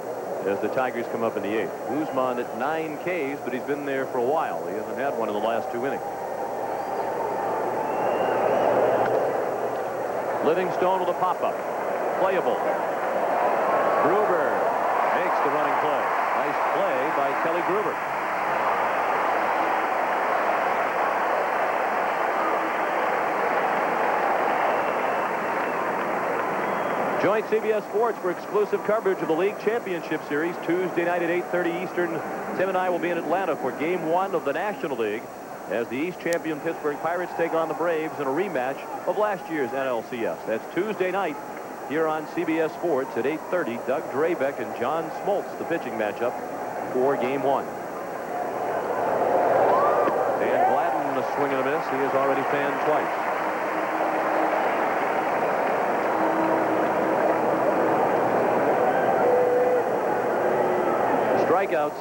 as the Tigers come up in the 8th. Guzman at 9 Ks, but he's been there for a while. He hasn't had one in the last 2 innings. Livingstone with a pop-up. Playable. Gruber makes the running play. Nice play by Kelly Gruber. Join CBS Sports for exclusive coverage of the League Championship Series Tuesday night at 8:30 Eastern. Tim and I will be in Atlanta for Game 1 of the National League as the East champion Pittsburgh Pirates take on the Braves in a rematch of last year's NLCS. That's Tuesday night here on CBS Sports at 8:30. Doug Drabeck and John Smoltz, the pitching matchup for Game 1. Dan Gladden, a swing and a miss. He has already fanned twice. Strikeouts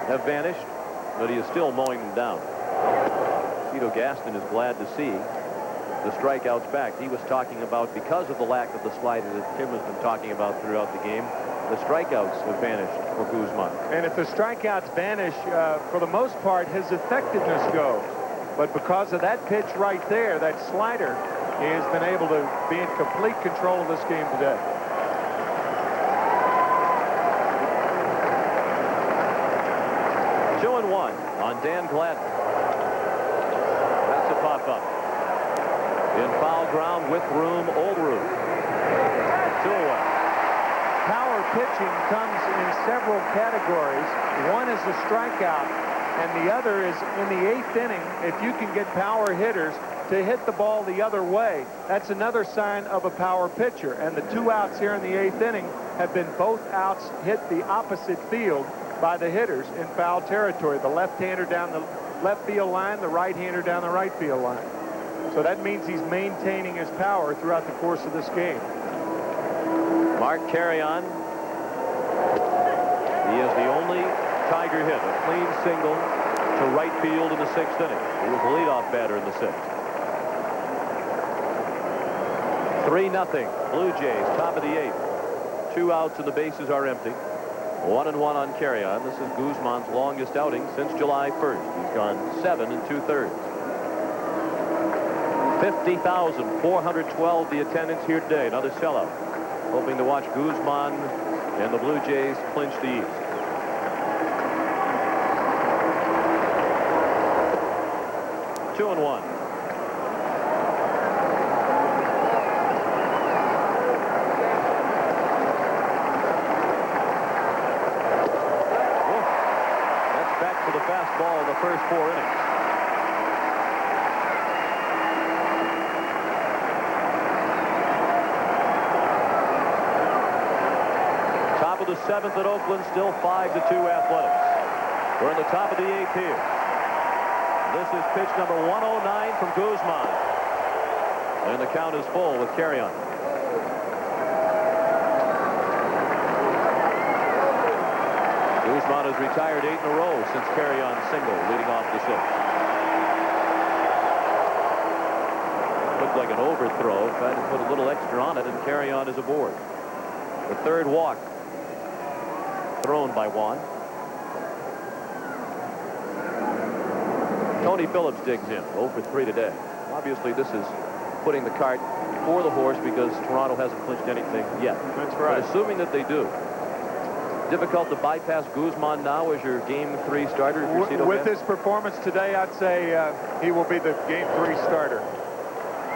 have vanished, but he is still mowing them down. Cito Gaston is glad to see the strikeouts back. He was talking about, because of the lack of the slider that Tim has been talking about throughout the game, the strikeouts have vanished for Guzman. And if the strikeouts vanish, for the most part, his effectiveness goes. But because of that pitch right there, that slider, he has been able to be in complete control of this game today. On Dan Gladden. That's a pop-up. In foul ground with room, old room. 2-away. Power pitching comes in several categories. One is a strikeout, and the other is in the 8th inning. If you can get power hitters to hit the ball the other way, that's another sign of a power pitcher. And the 2 outs here in the 8th inning have been both outs hit the opposite field by the hitters in foul territory. The left-hander down the left field line, the right-hander down the right field line. So that means he's maintaining his power throughout the course of this game. Mark Carrion. He is the only Tiger hit, a clean single to right field in the 6th inning. He was the leadoff batter in the 6th. 3-0. Blue Jays, top of the 8th. 2 outs and the bases are empty. 1-1 on Carrion. This is Guzman's longest outing since July 1st. He's gone 7 2/3. 50,412 the attendance here today. Another sellout. Hoping to watch Guzman and the Blue Jays clinch the East. 2-1. That's back to the fastball in the first 4 innings. Top of the 7th at Oakland, still 5-2 Athletics. We're in the top of the 8th here. This is pitch number 109 from Guzman. And the count is full with carry-on. Guzman has retired 8 in a row since carry-on single, leading off the 6th. Looked like an overthrow. Tried to put a little extra on it, and carry-on is aboard. The 3rd walk thrown by Juan. Tony Phillips digs in, 0 for 3 today. Obviously, this is putting the cart before the horse because Toronto hasn't clinched anything yet. That's right. But assuming that they do, difficult to bypass Guzman now as your Game 3 starter. With his performance today, I'd say he will be the Game 3 starter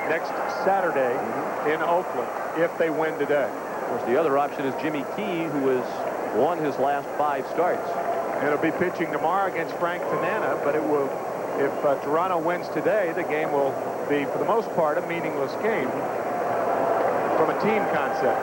next Saturday in Oakland if they win today. Of course, the other option is Jimmy Key, who has won his last 5 starts. It'll be pitching tomorrow against Frank Tanana, but it will. If Toronto wins today, the game will be, for the most part, a meaningless game from a team concept.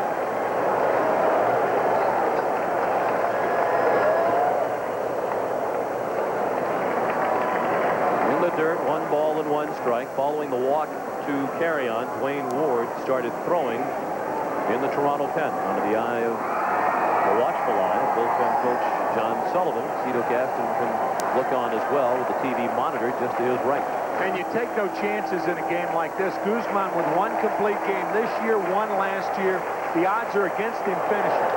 In the dirt, 1 ball and 1 strike. Following the walk to carry-on, Dwayne Ward started throwing in the Toronto pen under the eye of the watchful eye of bullpen coach John Sullivan. Cito Gaston can look on as well with the TV monitor just to his right. And you take no chances in a game like this. Guzman with 1 complete game this year, 1 last year. The odds are against him finishing.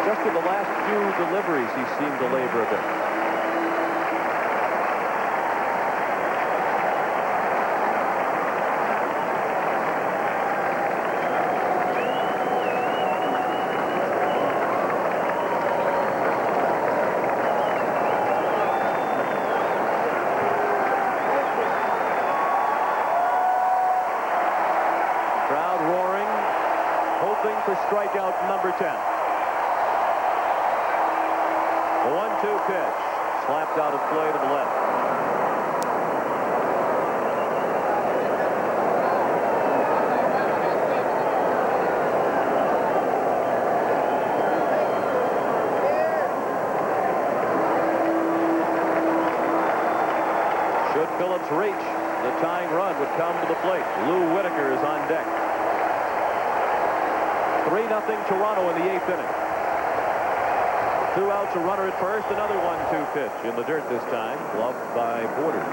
Just in the last few deliveries, he seemed to labor a bit. Strikeout number 10. The 1-2 pitch. Slapped out of play to the left. Should Phillips reach, the tying run would come to the plate. Lou Whitaker is on deck. 3-0 Toronto in the 8th inning. 2 outs, a runner at first, another 1-2 pitch in the dirt this time, gloved by Borders.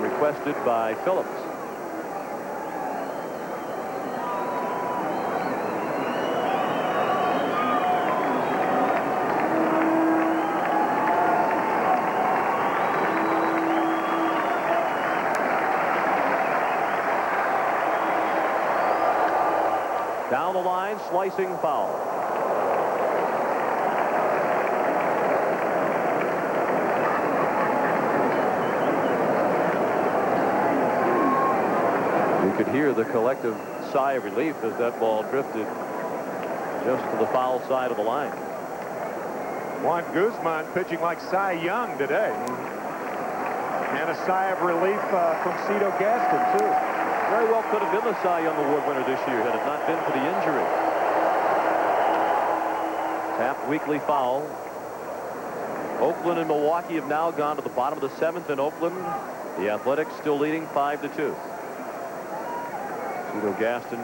Requested by Phillips. Down the line, slicing foul. You could hear the collective sigh of relief as that ball drifted just to the foul side of the line. Juan Guzman pitching like Cy Young today. And a sigh of relief from Cito Gaston, too. Very well could have been the Cy Young Award winner this year had it not been for the injury. Tapped weekly foul. Oakland and Milwaukee have now gone to the bottom of the 7th in Oakland. The Athletics still leading 5-2. Cito Gaston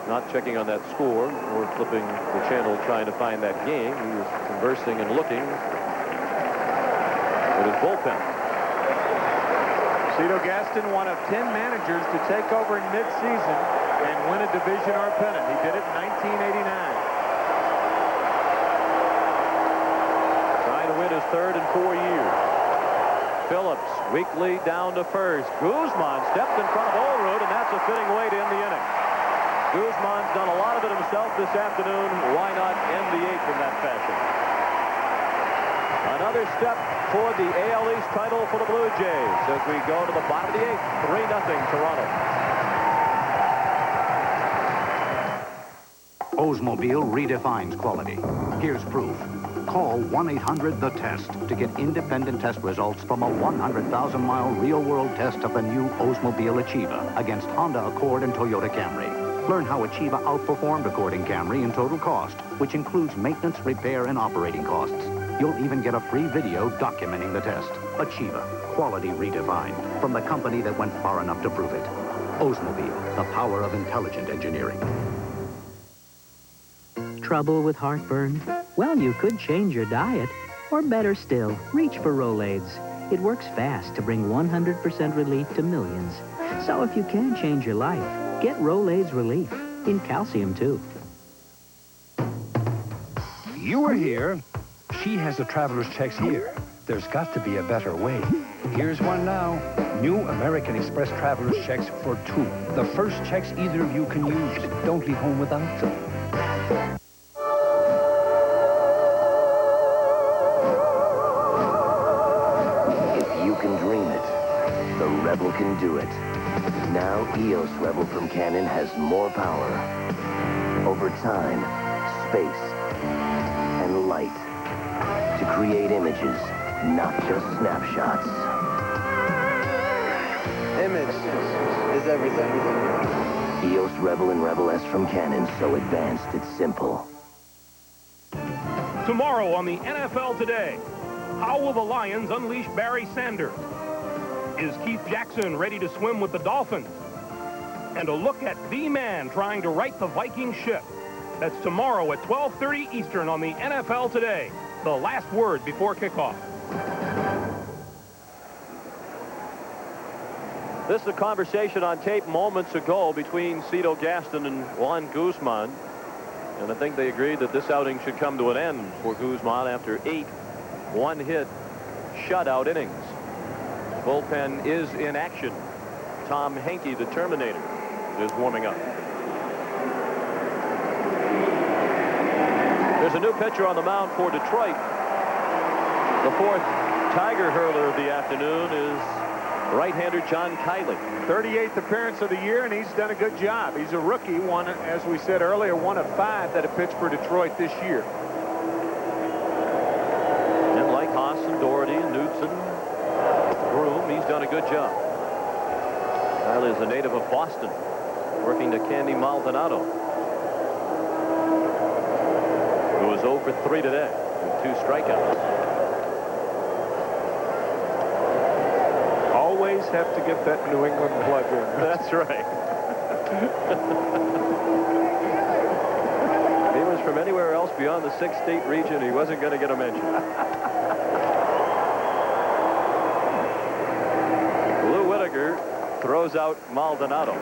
not checking on that score or flipping the channel trying to find that game. He was conversing and looking with his bullpen. Cito Gaston, one of 10 managers to take over in mid-season and win a division or a pennant. He did it in 1989. Trying to win his third in 4 years. Phillips weakly down to first. Guzman stepped in front of Olerud, and that's a fitting way to end the inning. Guzman's done a lot of it himself this afternoon. Why not end the eighth in that fashion? Another step toward the AL East title for the Blue Jays as we go to the bottom of the eighth. 3-0 Toronto. Oldsmobile redefines quality. Here's proof. Call 1-800-THE-TEST to get independent test results from a 100,000-mile real-world test of the new Oldsmobile Achieva against Honda Accord and Toyota Camry. Learn how Achieva outperformed Accord and Camry in total cost, which includes maintenance, repair, and operating costs. You'll even get a free video documenting the test. Achieva, quality redefined, from the company that went far enough to prove it. Oldsmobile, the power of intelligent engineering. Trouble with heartburn? Well, you could change your diet. Or better still, reach for Rolaids. It works fast to bring 100% relief to millions. So if you can change your life, get Rolaids Relief. In calcium, too. You were here. She has the traveler's checks here. There's got to be a better way. Here's one now. New American Express traveler's checks for 2. The first checks either of you can use. Don't leave home without them. The Rebel can do it. Now EOS Rebel from Canon has more power. Over time, space, and light. To create images, not just snapshots. Image is everything. EOS Rebel and Rebel S from Canon, so advanced it's simple. Tomorrow on the NFL Today, how will the Lions unleash Barry Sanders? Is Keith Jackson ready to swim with the Dolphins? And a look at the man trying to right the Viking ship. That's tomorrow at 12:30 Eastern on the NFL Today. The last word before kickoff. This is a conversation on tape moments ago between Cito Gaston and Juan Guzman. And I think they agreed that this outing should come to an end for Guzman after 8 one-hit shutout innings. Bullpen is in action. Tom Henke, the Terminator, is warming up. There's a new pitcher on the mound for Detroit. The 4th Tiger hurler of the afternoon is right-hander John Kiley. 38th appearance of the year, and he's done a good job. He's a rookie, one, as we said earlier, 1 of 5 that have pitched for Detroit this year. And like Haas and Doherty and Knudsen, Groom, he's done a good job. Kiley is a native of Boston, working to Candy Maldonado, who was 0 for 3 today with 2 strikeouts. Always have to get that New England plug in. That's right. If he was from anywhere else beyond the 6th-state region, he wasn't going to get a mention. Throws out Maldonado.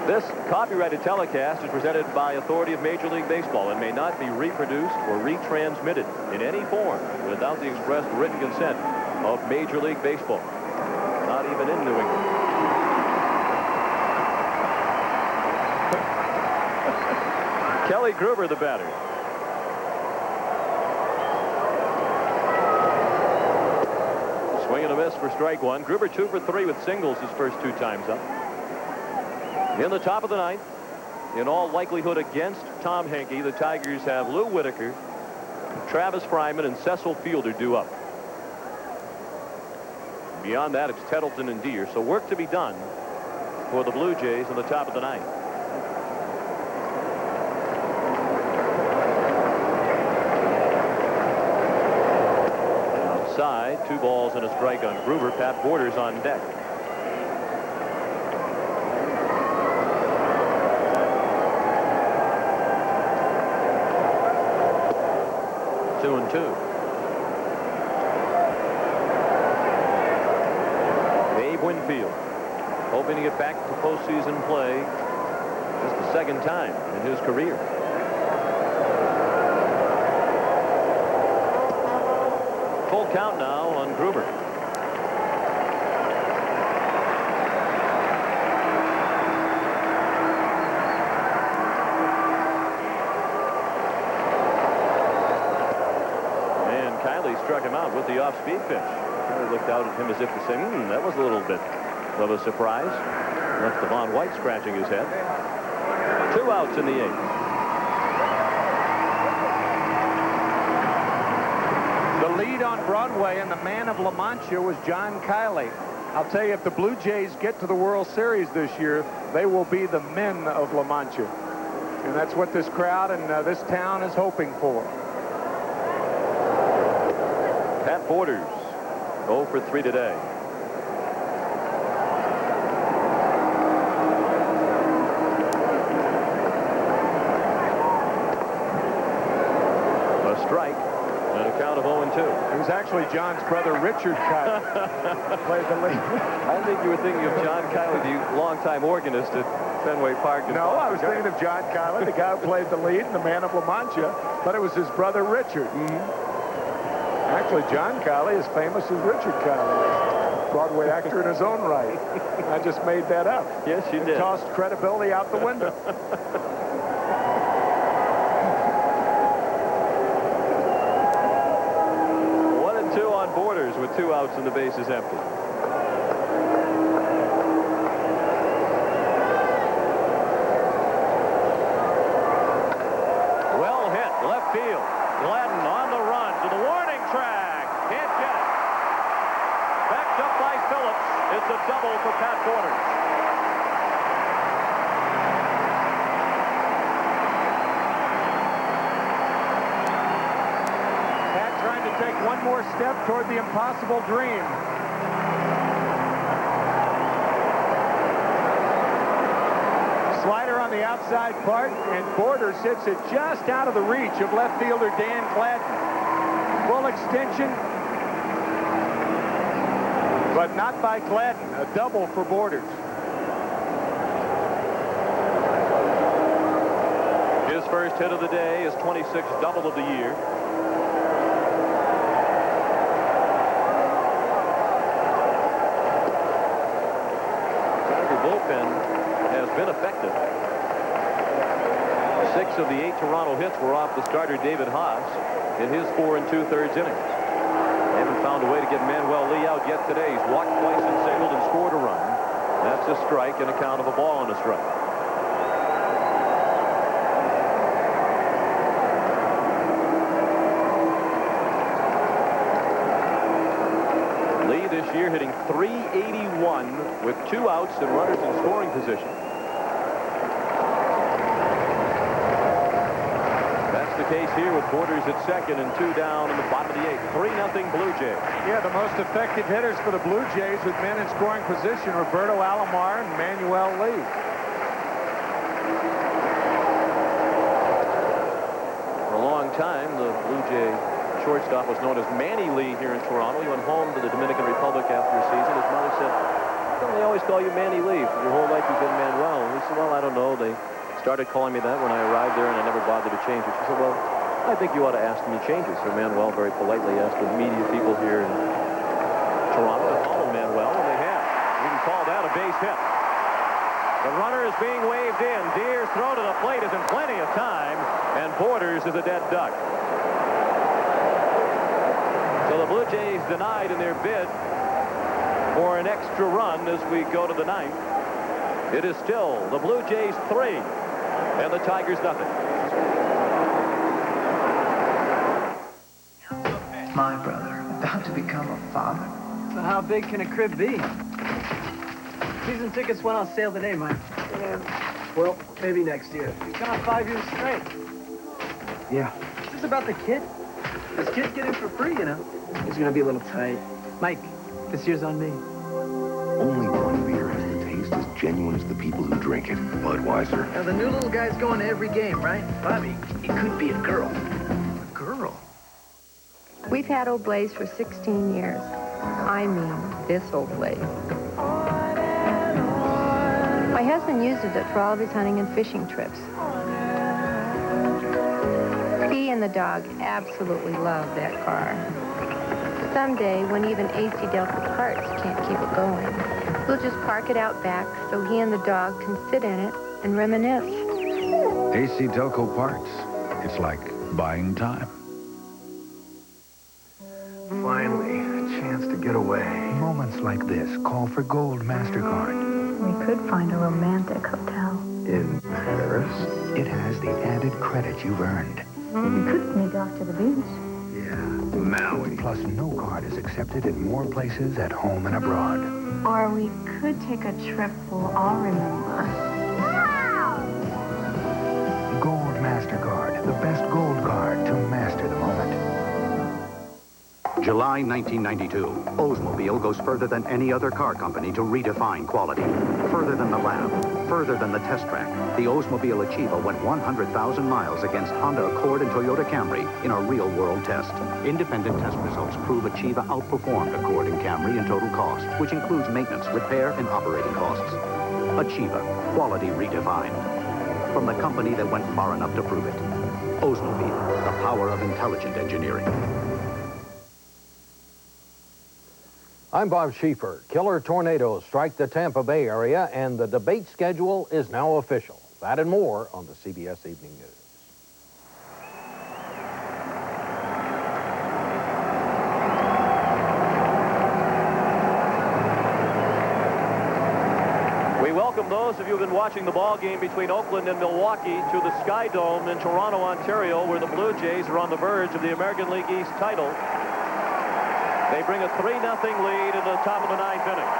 This copyrighted telecast is presented by authority of Major League Baseball and may not be reproduced or retransmitted in any form without the express written consent of Major League Baseball. Not even in New England. Kelly Gruber, the batter. Swing and a miss for strike 1. Gruber 2 for 3 with singles his first 2 times up. In the top of the 9th, in all likelihood against Tom Henke, the Tigers have Lou Whitaker, Travis Fryman, and Cecil Fielder due up. Beyond that, it's Tettleton and Deere. So work to be done for the Blue Jays in the top of the 9th. Outside, 2 balls and a strike on Gruber. Pat Borders on deck. Two and 2. Winfield, hoping to get back to postseason play just the second time in his career. Full count now on Gruber. And Kiley struck him out with the off-speed pitch. Kiley looked out at him as if to say, that was a little bit of a surprise. Left Devon White scratching his head. 2 outs in the 8th. The lead on Broadway and the man of La Mancha was John Kiley. I'll tell you, if the Blue Jays get to the World Series this year, they will be the men of La Mancha. And that's what this crowd and this town is hoping for. Pat Borders, 0 for 3 today. A strike and a count of 0-2. It was actually John's brother, Richard Kiley, played the lead. I think you were thinking of John Kiley, the longtime organist at Fenway Park. No, I was thinking of John Kiley, the guy who played the lead and the man of La Mancha, but it was his brother, Richard. Actually, John Kiley is famous as Richard Kiley, Broadway actor in his own right. I just made that up. Yes, you did. Tossed credibility out the window. 1-2 on Borders with 2 outs and the bases empty. Well hit, left field. Gladden on the run to the warning track. Can't get it. Backed up by Phillips. It's a double for Pat Borders. Pat trying to take one more step toward the impossible dream. Slider on the outside part, and Borders hits it just out of the reach of left fielder Dan Gladden. Full extension, but not by Gladden. A double for Borders. His first hit of the day, his 26th double of the year. Tiger bullpen has been effective. 6 of the 8 Toronto hits were off the starter David Haas in his 4 2/3 innings. They haven't found a way to get Manuel Lee out yet today. He's walked twice and singled and scored a run. That's a strike and a count of a ball and a strike. Lee this year hitting .381 with 2 outs and runners in scoring position. That's the case here with Borders at second and 2 down in the bottom of the 8th. 3-0 Blue Jays. Yeah, the most effective hitters for the Blue Jays with men in scoring position, Roberto Alomar and Manuel Lee. For a long time, the Blue Jay shortstop was known as Manny Lee here in Toronto. He went home to the Dominican Republic after a season. His mother said, "How come they always call you Manny Lee? For your whole life you've been Manuel." And he said, "Well, I don't know. They started calling me that when I arrived there, and I never bothered to change it." She said, "Well, I think you ought to ask them to change it." So Manuel very politely asked the media people here in Toronto to call him Manuel, and they have. You can call that a base hit. The runner is being waved in. Deer's throw to the plate is in plenty of time, and Borders is a dead duck. So the Blue Jays denied in their bid for an extra run as we go to the 9th. It is still the Blue Jays 3 and the Tigers nothing. My brother, about to become a father. So how big can a crib be? Season tickets went on sale today, Mike. Yeah, well, maybe next year. He's gone 5 years straight. Yeah. Is this about the kid? This kid get in for free, you know. He's gonna be a little tight. Mike, this year's on me. Only one beer has the taste as genuine as the people who drink it. Budweiser. Now, the new little guy's going to every game, right? Bobby, it could be a girl. A girl? We've had Oblaze for 16 years. I mean, this old place. My husband uses it for all of his hunting and fishing trips. He and the dog absolutely love that car. Someday, when even AC Delco Parts can't keep it going, we'll just park it out back so he and the dog can sit in it and reminisce. AC Delco Parts. It's like buying time. Finally, a chance to get away. Moments like this call for Gold MasterCard. We could find a romantic hotel. In Paris? It has the added credit you've earned. We could sneak off to the beach. Yeah, Maui. Plus, no card is accepted at more places at home and abroad. Or we could take a trip we'll all remember. Gold MasterCard, the best gold card to master the moment. July 1992. Oldsmobile goes further than any other car company to redefine quality. Further than the lab, further than the test track. The Oldsmobile Achieva went 100,000 miles against Honda Accord and Toyota Camry in a real-world test. Independent test results prove Achieva outperformed Accord and Camry in total cost, which includes maintenance, repair, and operating costs. Achieva, quality redefined. From the company that went far enough to prove it. Oldsmobile, the power of intelligent engineering. I'm Bob Schieffer. Killer tornadoes strike the Tampa Bay area, and the debate schedule is now official. That and more on the CBS Evening News. We welcome those of you who've been watching the ball game between Oakland and Milwaukee to the Sky Dome in Toronto, Ontario, where the Blue Jays are on the verge of the American League East title. They bring a 3-0 lead in the top of the 9th inning.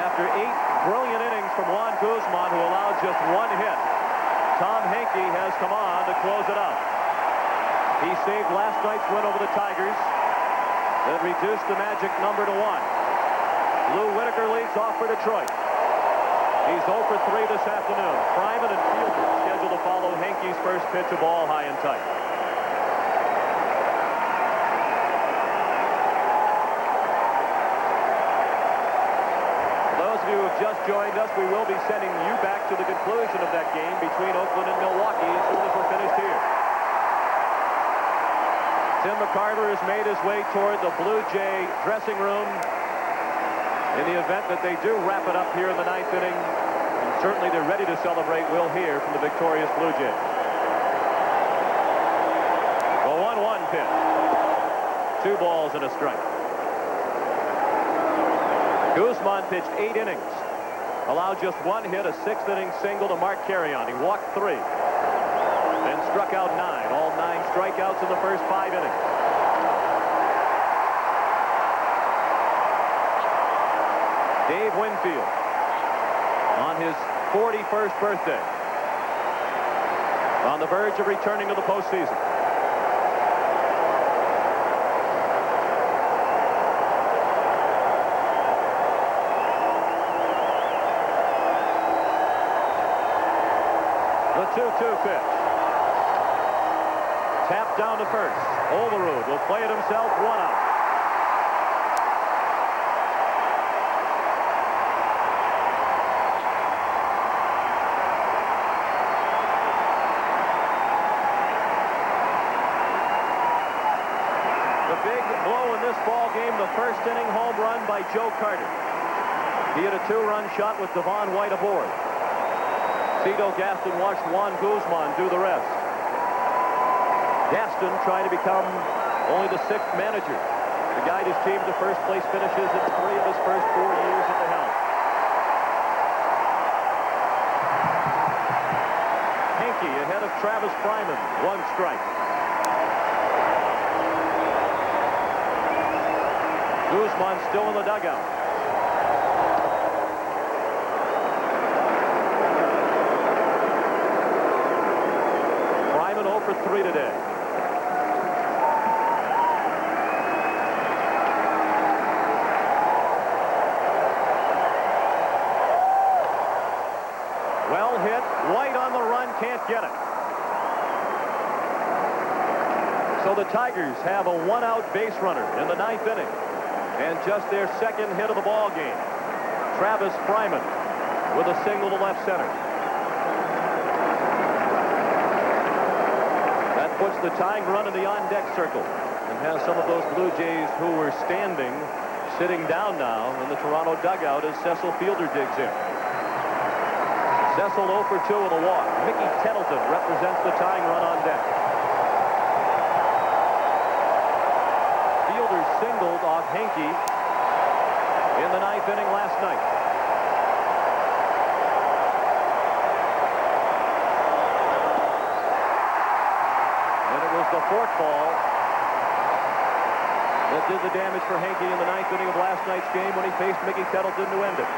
After 8 brilliant innings from Juan Guzman, who allowed just 1 hit, Tom Henke has come on to close it out. He saved last night's win over the Tigers that reduced the magic number to 1. Lou Whitaker leads off for Detroit. He's 0 for 3 this afternoon. Fryman and Fielder scheduled to follow Henke's first pitch, a ball high and tight. You have just joined us, we will be sending you back to the conclusion of that game between Oakland and Milwaukee as soon as we're finished here. Tim McCarver has made his way toward the Blue Jay dressing room in the event that they do wrap it up here in the 9th inning. And certainly they're ready to celebrate. We'll hear from the victorious Blue Jays. A 1-1 pitch. 2 balls and a strike. Guzman pitched 8 innings, allowed just 1 hit, a 6th inning single to Mark Carrion. He walked 3 and struck out 9. All 9 strikeouts in the first 5 innings. Dave Winfield on his 41st birthday, on the verge of returning to the postseason. The 2-2 pitch. Tapped down to first. Overruled will play it himself, 1 out. The big blow in this ball game, the first inning home run by Joe Carter. He had a 2-run shot with Devon White aboard. Cito Gaston watched Juan Guzman do the rest. Gaston trying to become only the 6th manager to guide his team to first place finishes in 3 of his first 4 years at the helm. Henke ahead of Travis Fryman, 1 strike. Guzman still in the dugout. Fryman 0 for 3 today. Well hit. White on the run, can't get it. So the Tigers have a 1-out base runner in the 9th inning. And just their second hit of the ball game. Travis Fryman with a single to left center. That puts the tying run in the on-deck circle and has some of those Blue Jays who were standing sitting down now in the Toronto dugout as Cecil Fielder digs in. Cecil 0 for 2 with a walk. Mickey Tettleton represents the tying run on deck. Fielder singled off Henke in the 9th inning last night. And it was the forkball that did the damage for Henke in the 9th inning of last night's game when he faced Mickey Tettleton to end it.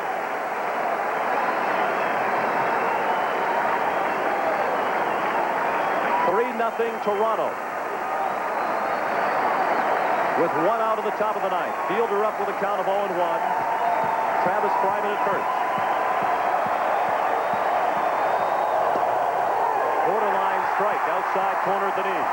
Nothing Toronto. With 1 out of the top of the 9th. Fielder up with a count of 0-1. Travis Fryman at first. Borderline strike outside corner at the knee.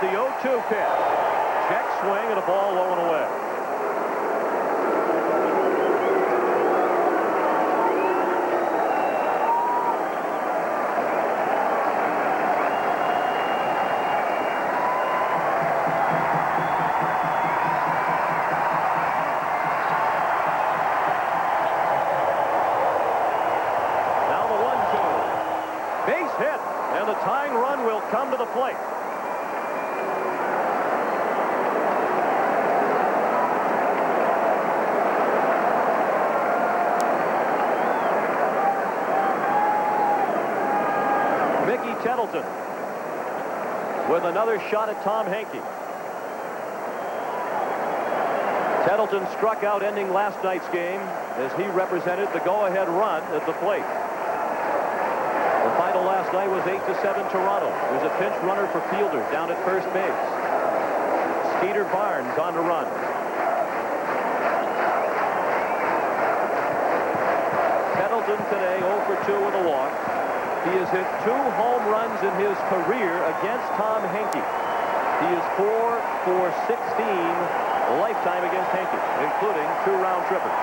The 0-2 pitch. Check swing and a ball low and away. Now the 1-2. Base hit, and the tying run will come to the plate. Tettleton with another shot at Tom Henke. Tettleton struck out ending last night's game as he represented the go-ahead run at the plate. The final last night was 8-7 Toronto. There's a pinch runner for Fielder down at first base. Skeeter Barnes on the run. Tettleton today 0 for 2 with a walk. He has hit 2 home runs in his career against Tom Henke. He is 4 for 16 lifetime against Henke, including 2 round trippers.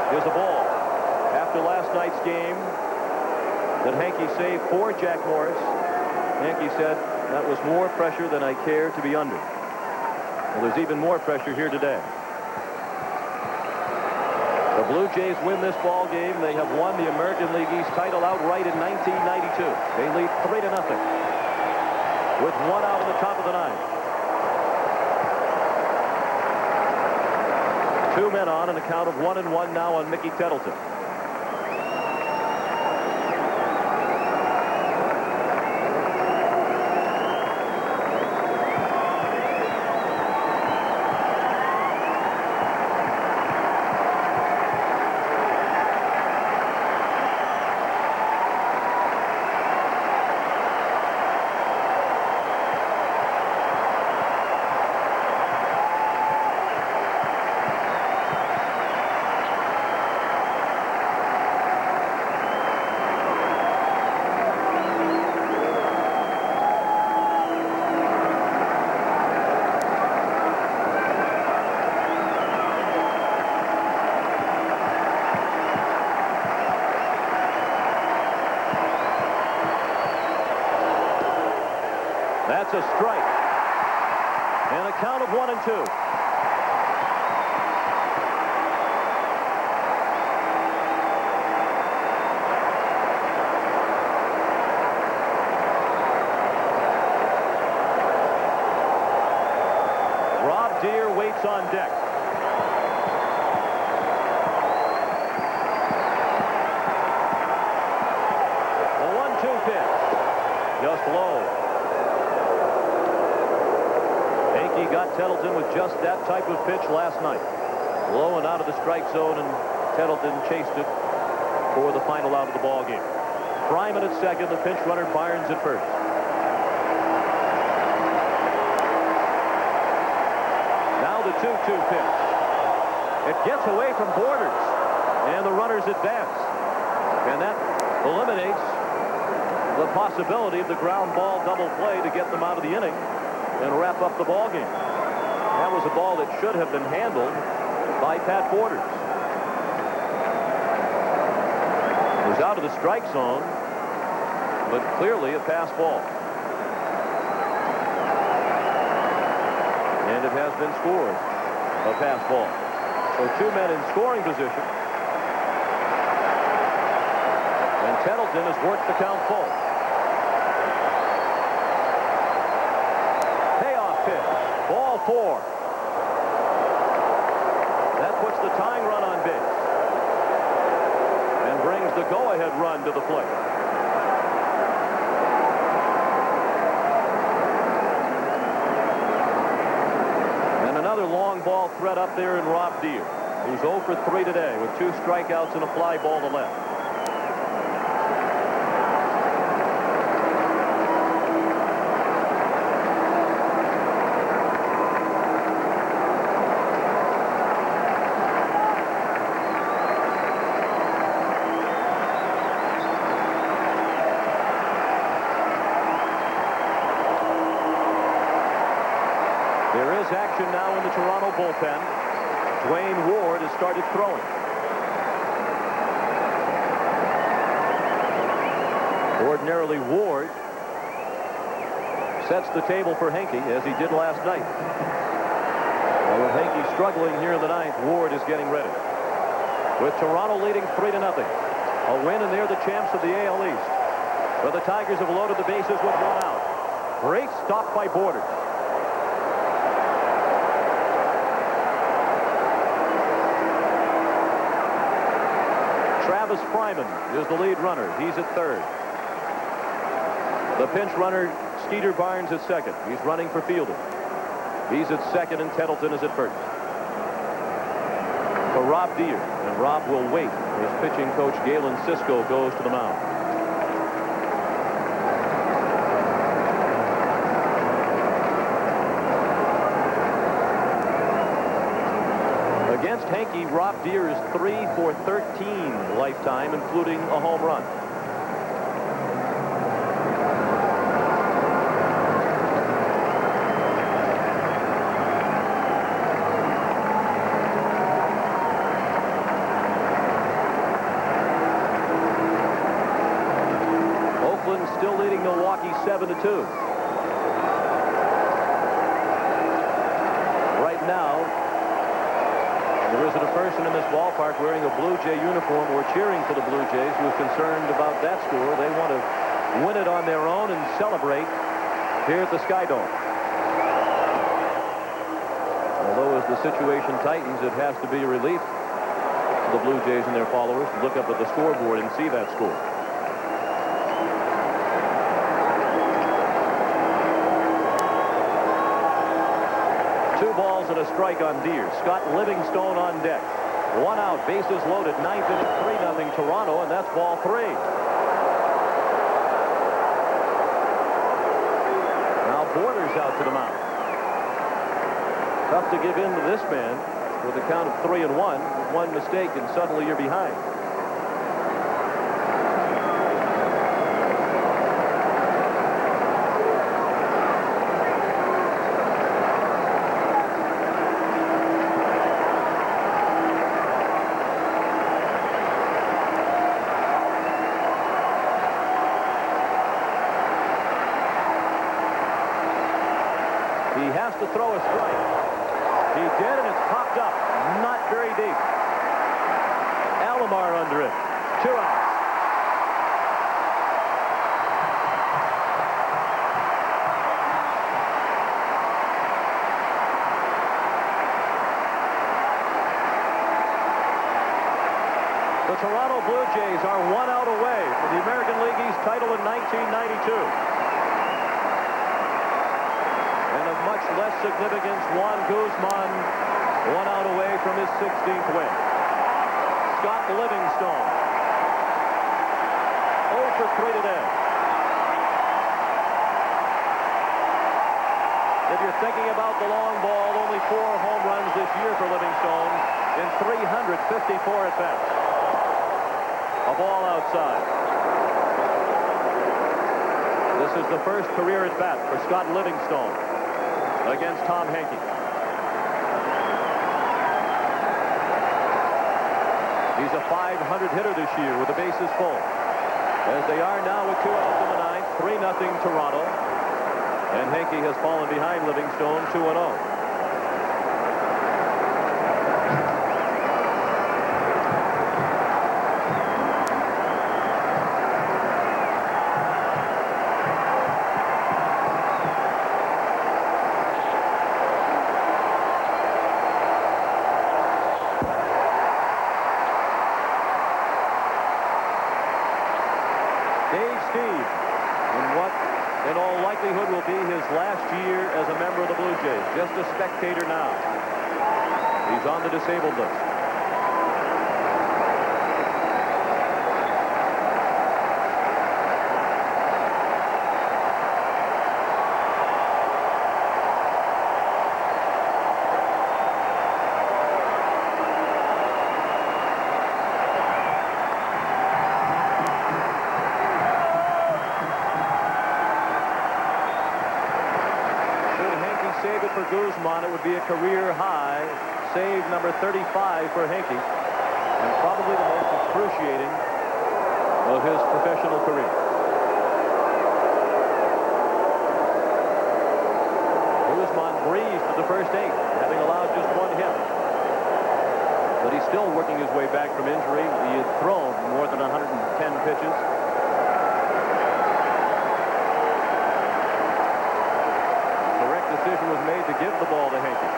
Is a ball. After last night's game that Henke saved for Jack Morris, Henke said, that was more pressure than I care to be under. Well, there's even more pressure here today. The Blue Jays win this ball game. They have won the American League East title outright in 1992. They lead 3-0 with 1 out of the top of the 9th. 2 men on, and a count of 1-1 now on Mickey Tettleton. That's a strike. And a count of 1-2. Schultz on deck. The 1-2 pitch. Just low. Hanke got Tettleton with just that type of pitch last night. Low and out of the strike zone, and Tettleton chased it for the final out of the ball game. Fryman at second, the pinch runner Barnes at first. Now the 2-2 pitch. It gets away from Borders, and the runners advance. And that eliminates the possibility of the ground ball double play to get them out of the inning and wrap up the ball game. That was a ball that should have been handled by Pat Borders. It was out of the strike zone, but clearly a pass ball. And it has been scored, a pass ball. So 2 men in scoring position. And Tettleton has worked the count full. Payoff pitch, ball 4. That puts the tying run on base and brings the go-ahead run to the plate. And another long ball threat up there in Rob Deere, who's 0 for 3 today with 2 strikeouts and a fly ball to left. There is action now in the Toronto bullpen. Dwayne Ward has started throwing. Ordinarily, Ward sets the table for Hanke, as he did last night. Well, with Hanke struggling here in the ninth, Ward is getting ready. With Toronto leading 3-0. A win, and they're the champs of the AL East. But the Tigers have loaded the bases with 1 out. Great stop by Borders. Travis Fryman is the lead runner. He's at third. The pinch runner, Skeeter Barnes, at second. He's running for fielding. He's at second, and Tettleton is at first. For Rob Deere, and Rob will wait as pitching coach Galen Cisco goes to the mound. Against Hanke, Rob Deere is 3 for 13 lifetime, including a home run. Oakland still leading Milwaukee 7-2. Right now, there isn't a person in this ballpark wearing a Blue Jay uniform or cheering for the Blue Jays who is concerned about that score. They want to win it on their own and celebrate here at the Skydome. Although as the situation tightens, it has to be a relief to the Blue Jays and their followers to look up at the scoreboard and see that score. Two balls and a strike on Deere. Scott Livingstone on deck. 1 out, bases loaded, ninth inning, 3-0 Toronto, and that's ball 3. Now Borders out to the mound. Tough to give in to this man with a count of 3-1. With one mistake, and suddenly you're behind. He has to throw a strike. He did, and it's popped up. Not very deep. Alomar under it. 2 outs. The Toronto Blue Jays are 1 out away from the American League East title in 1992. And of much less significance, Juan Guzman 1 out away from his 16th win. Scott Livingstone 0 for 3 today. If you're thinking about the long ball, only 4 home runs this year for Livingstone in 354 at-bats. A ball outside. This is the first career at-bat for Scott Livingstone against Tom Henke. He's a .500 hitter this year with the bases full. As they are now with 2 outs in the ninth, 3-0 Toronto. And Henke has fallen behind Livingstone 2-0. Will be his last year as a member of the Blue Jays. Just a spectator now. He's on the disabled list. For Guzman, it would be a career high save number 35 for Henke, and probably the most excruciating of his professional career. Guzman breezed to the first 8, having allowed just 1 hit. But he's still working his way back from injury. He has thrown more than 110 pitches. Decision was made to give the ball to Henke.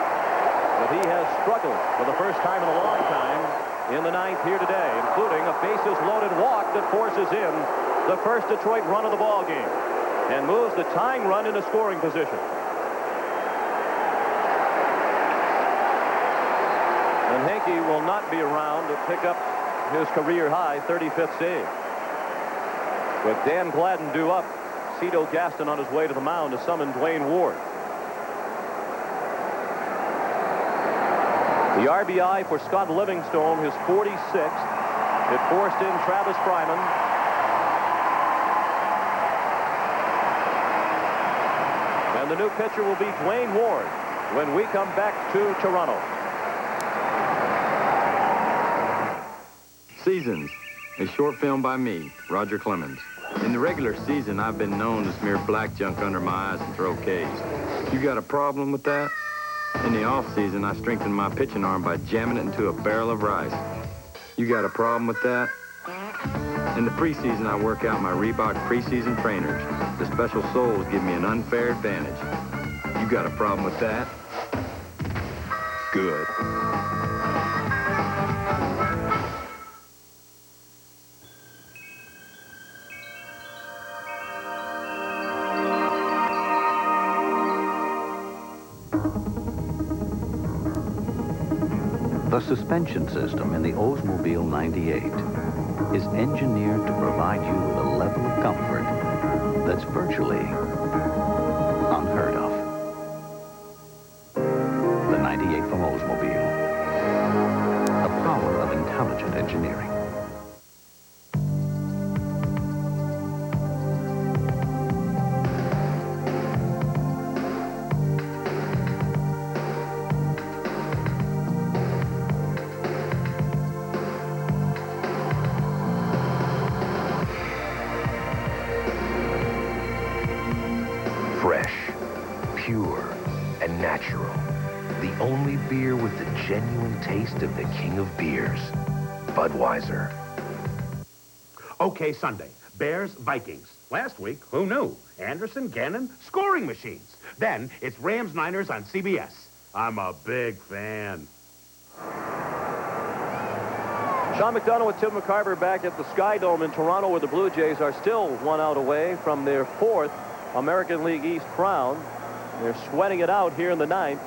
But he has struggled for the first time in a long time in the ninth here today, including a bases-loaded walk that forces in the first Detroit run of the ball game and moves the tying run into scoring position. And Henke will not be around to pick up his career-high 35th save. With Dan Gladden due up, Cito Gaston on his way to the mound to summon Dwayne Ward. The RBI for Scott Livingstone, his 46th. It forced in Travis Fryman. And the new pitcher will be Dwayne Ward when we come back to Toronto. Seasons, a short film by me, Roger Clemens. In the regular season, I've been known to smear black junk under my eyes and throw Ks. You got a problem with that? In the off-season, I strengthen my pitching arm by jamming it into a barrel of rice. You got a problem with that? In the preseason, I work out my Reebok preseason trainers. The special soles give me an unfair advantage. You got a problem with that? Good. The suspension system in the Oldsmobile 98 is engineered to provide you with a level of comfort that's virtually unheard of. The 98 from Oldsmobile. The power of intelligent engineering. Fresh, pure, and natural. The only beer with the genuine taste of the king of beers, Budweiser. Okay, Sunday. Bears, Vikings. Last week, who knew? Anderson, Gannon, scoring machines. Then, it's Rams, Niners on CBS. I'm a big fan. Sean McDonough with Tim McCarver back at the Sky Dome in Toronto, where the Blue Jays are still 1 out away from their 4th American League East crown. They're sweating it out here in the 9th.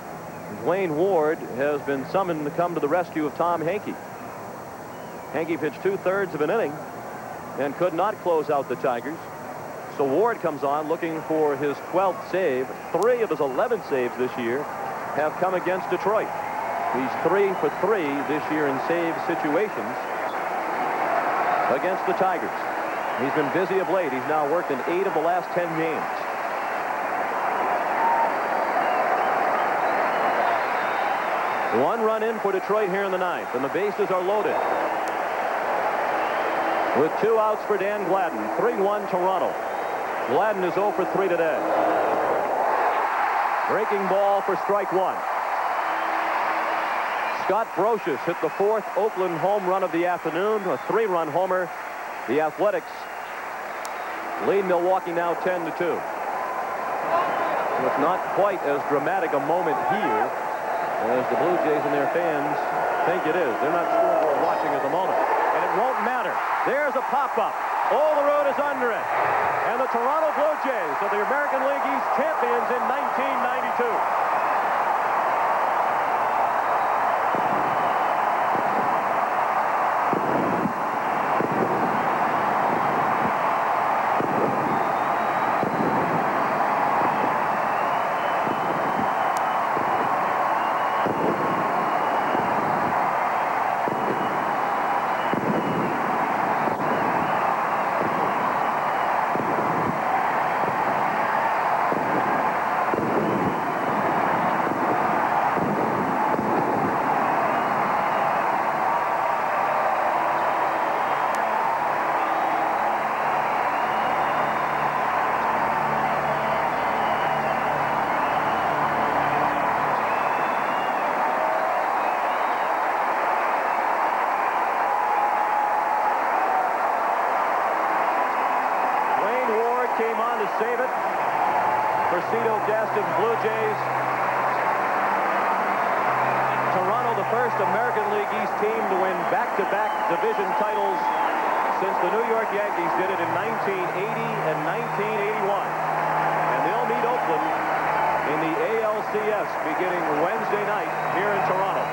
Dwayne Ward has been summoned to come to the rescue of Tom Henke. Henke pitched 2/3 of an inning and could not close out the Tigers. So Ward comes on looking for his 12th save. 3 of his 11 saves this year have come against Detroit. He's 3 for 3 this year in save situations against the Tigers. He's been busy of late. He's now worked in 8 of the last 10 games. One run in for Detroit here in the 9th, and the bases are loaded. With 2 outs for Dan Gladden. 3-1 Toronto. Gladden is 0 for 3 today. Breaking ball for strike 1. Scott Brocious hit the 4th Oakland home run of the afternoon, a 3-run homer. The Athletics lead Milwaukee now 10-2. So it's not quite as dramatic a moment here as the Blue Jays and their fans think it is. They're not sure we're watching at the moment. And it won't matter. There's a pop-up. All the road is under it. And the Toronto Blue Jays are the American League East champions in 1992. Came on to save it for Cito Gaston's Blue Jays. Toronto, the first American League East team to win back-to-back division titles since the New York Yankees did it in 1980 and 1981. And they'll meet Oakland in the ALCS beginning Wednesday night here in Toronto.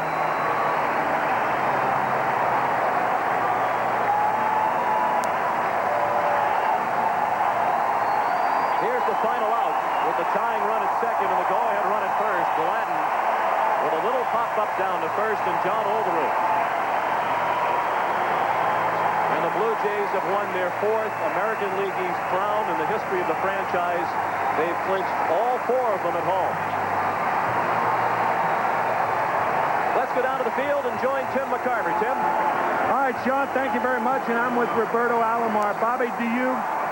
Final out with the tying run at second and the go-ahead run at first. Gladden with a little pop-up down to first, and John Overruth. And the Blue Jays have won their 4th American League East crown in the history of the franchise. They've clinched all 4 of them at home. Let's go down to the field and join Tim McCarver. Tim? All right, Sean, thank you very much, and I'm with Roberto Alomar. Bobby,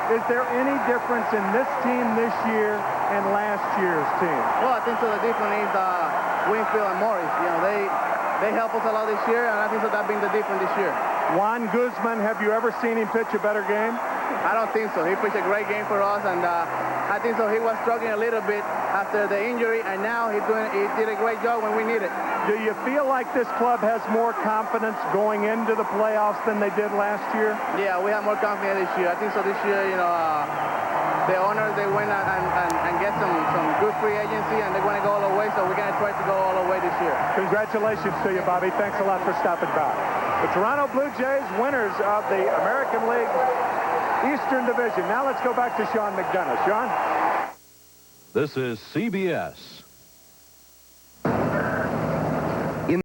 is there any difference in this team this year and last year's team? Well, I think so. The difference is Winfield and Morris. You know, they help us a lot this year, and I think so that being the difference this year. Juan Guzman, have you ever seen him pitch a better game? I don't think so. He pitched a great game for us, and I think so. He was struggling a little bit after the injury, and now he did a great job when we need it. Do you feel like this club has more confidence going into the playoffs than they did last year? Yeah, we have more confidence this year. I think so. This year, you know, the owners, they win and get some good free agency, and they're going to go all the way. So we're going to try to go all the way this year. Congratulations to you, Bobby. Thanks a lot for stopping by. The Toronto Blue Jays, winners of the American League Eastern Division. Now let's go back to Sean McDonough. Sean? This is CBS.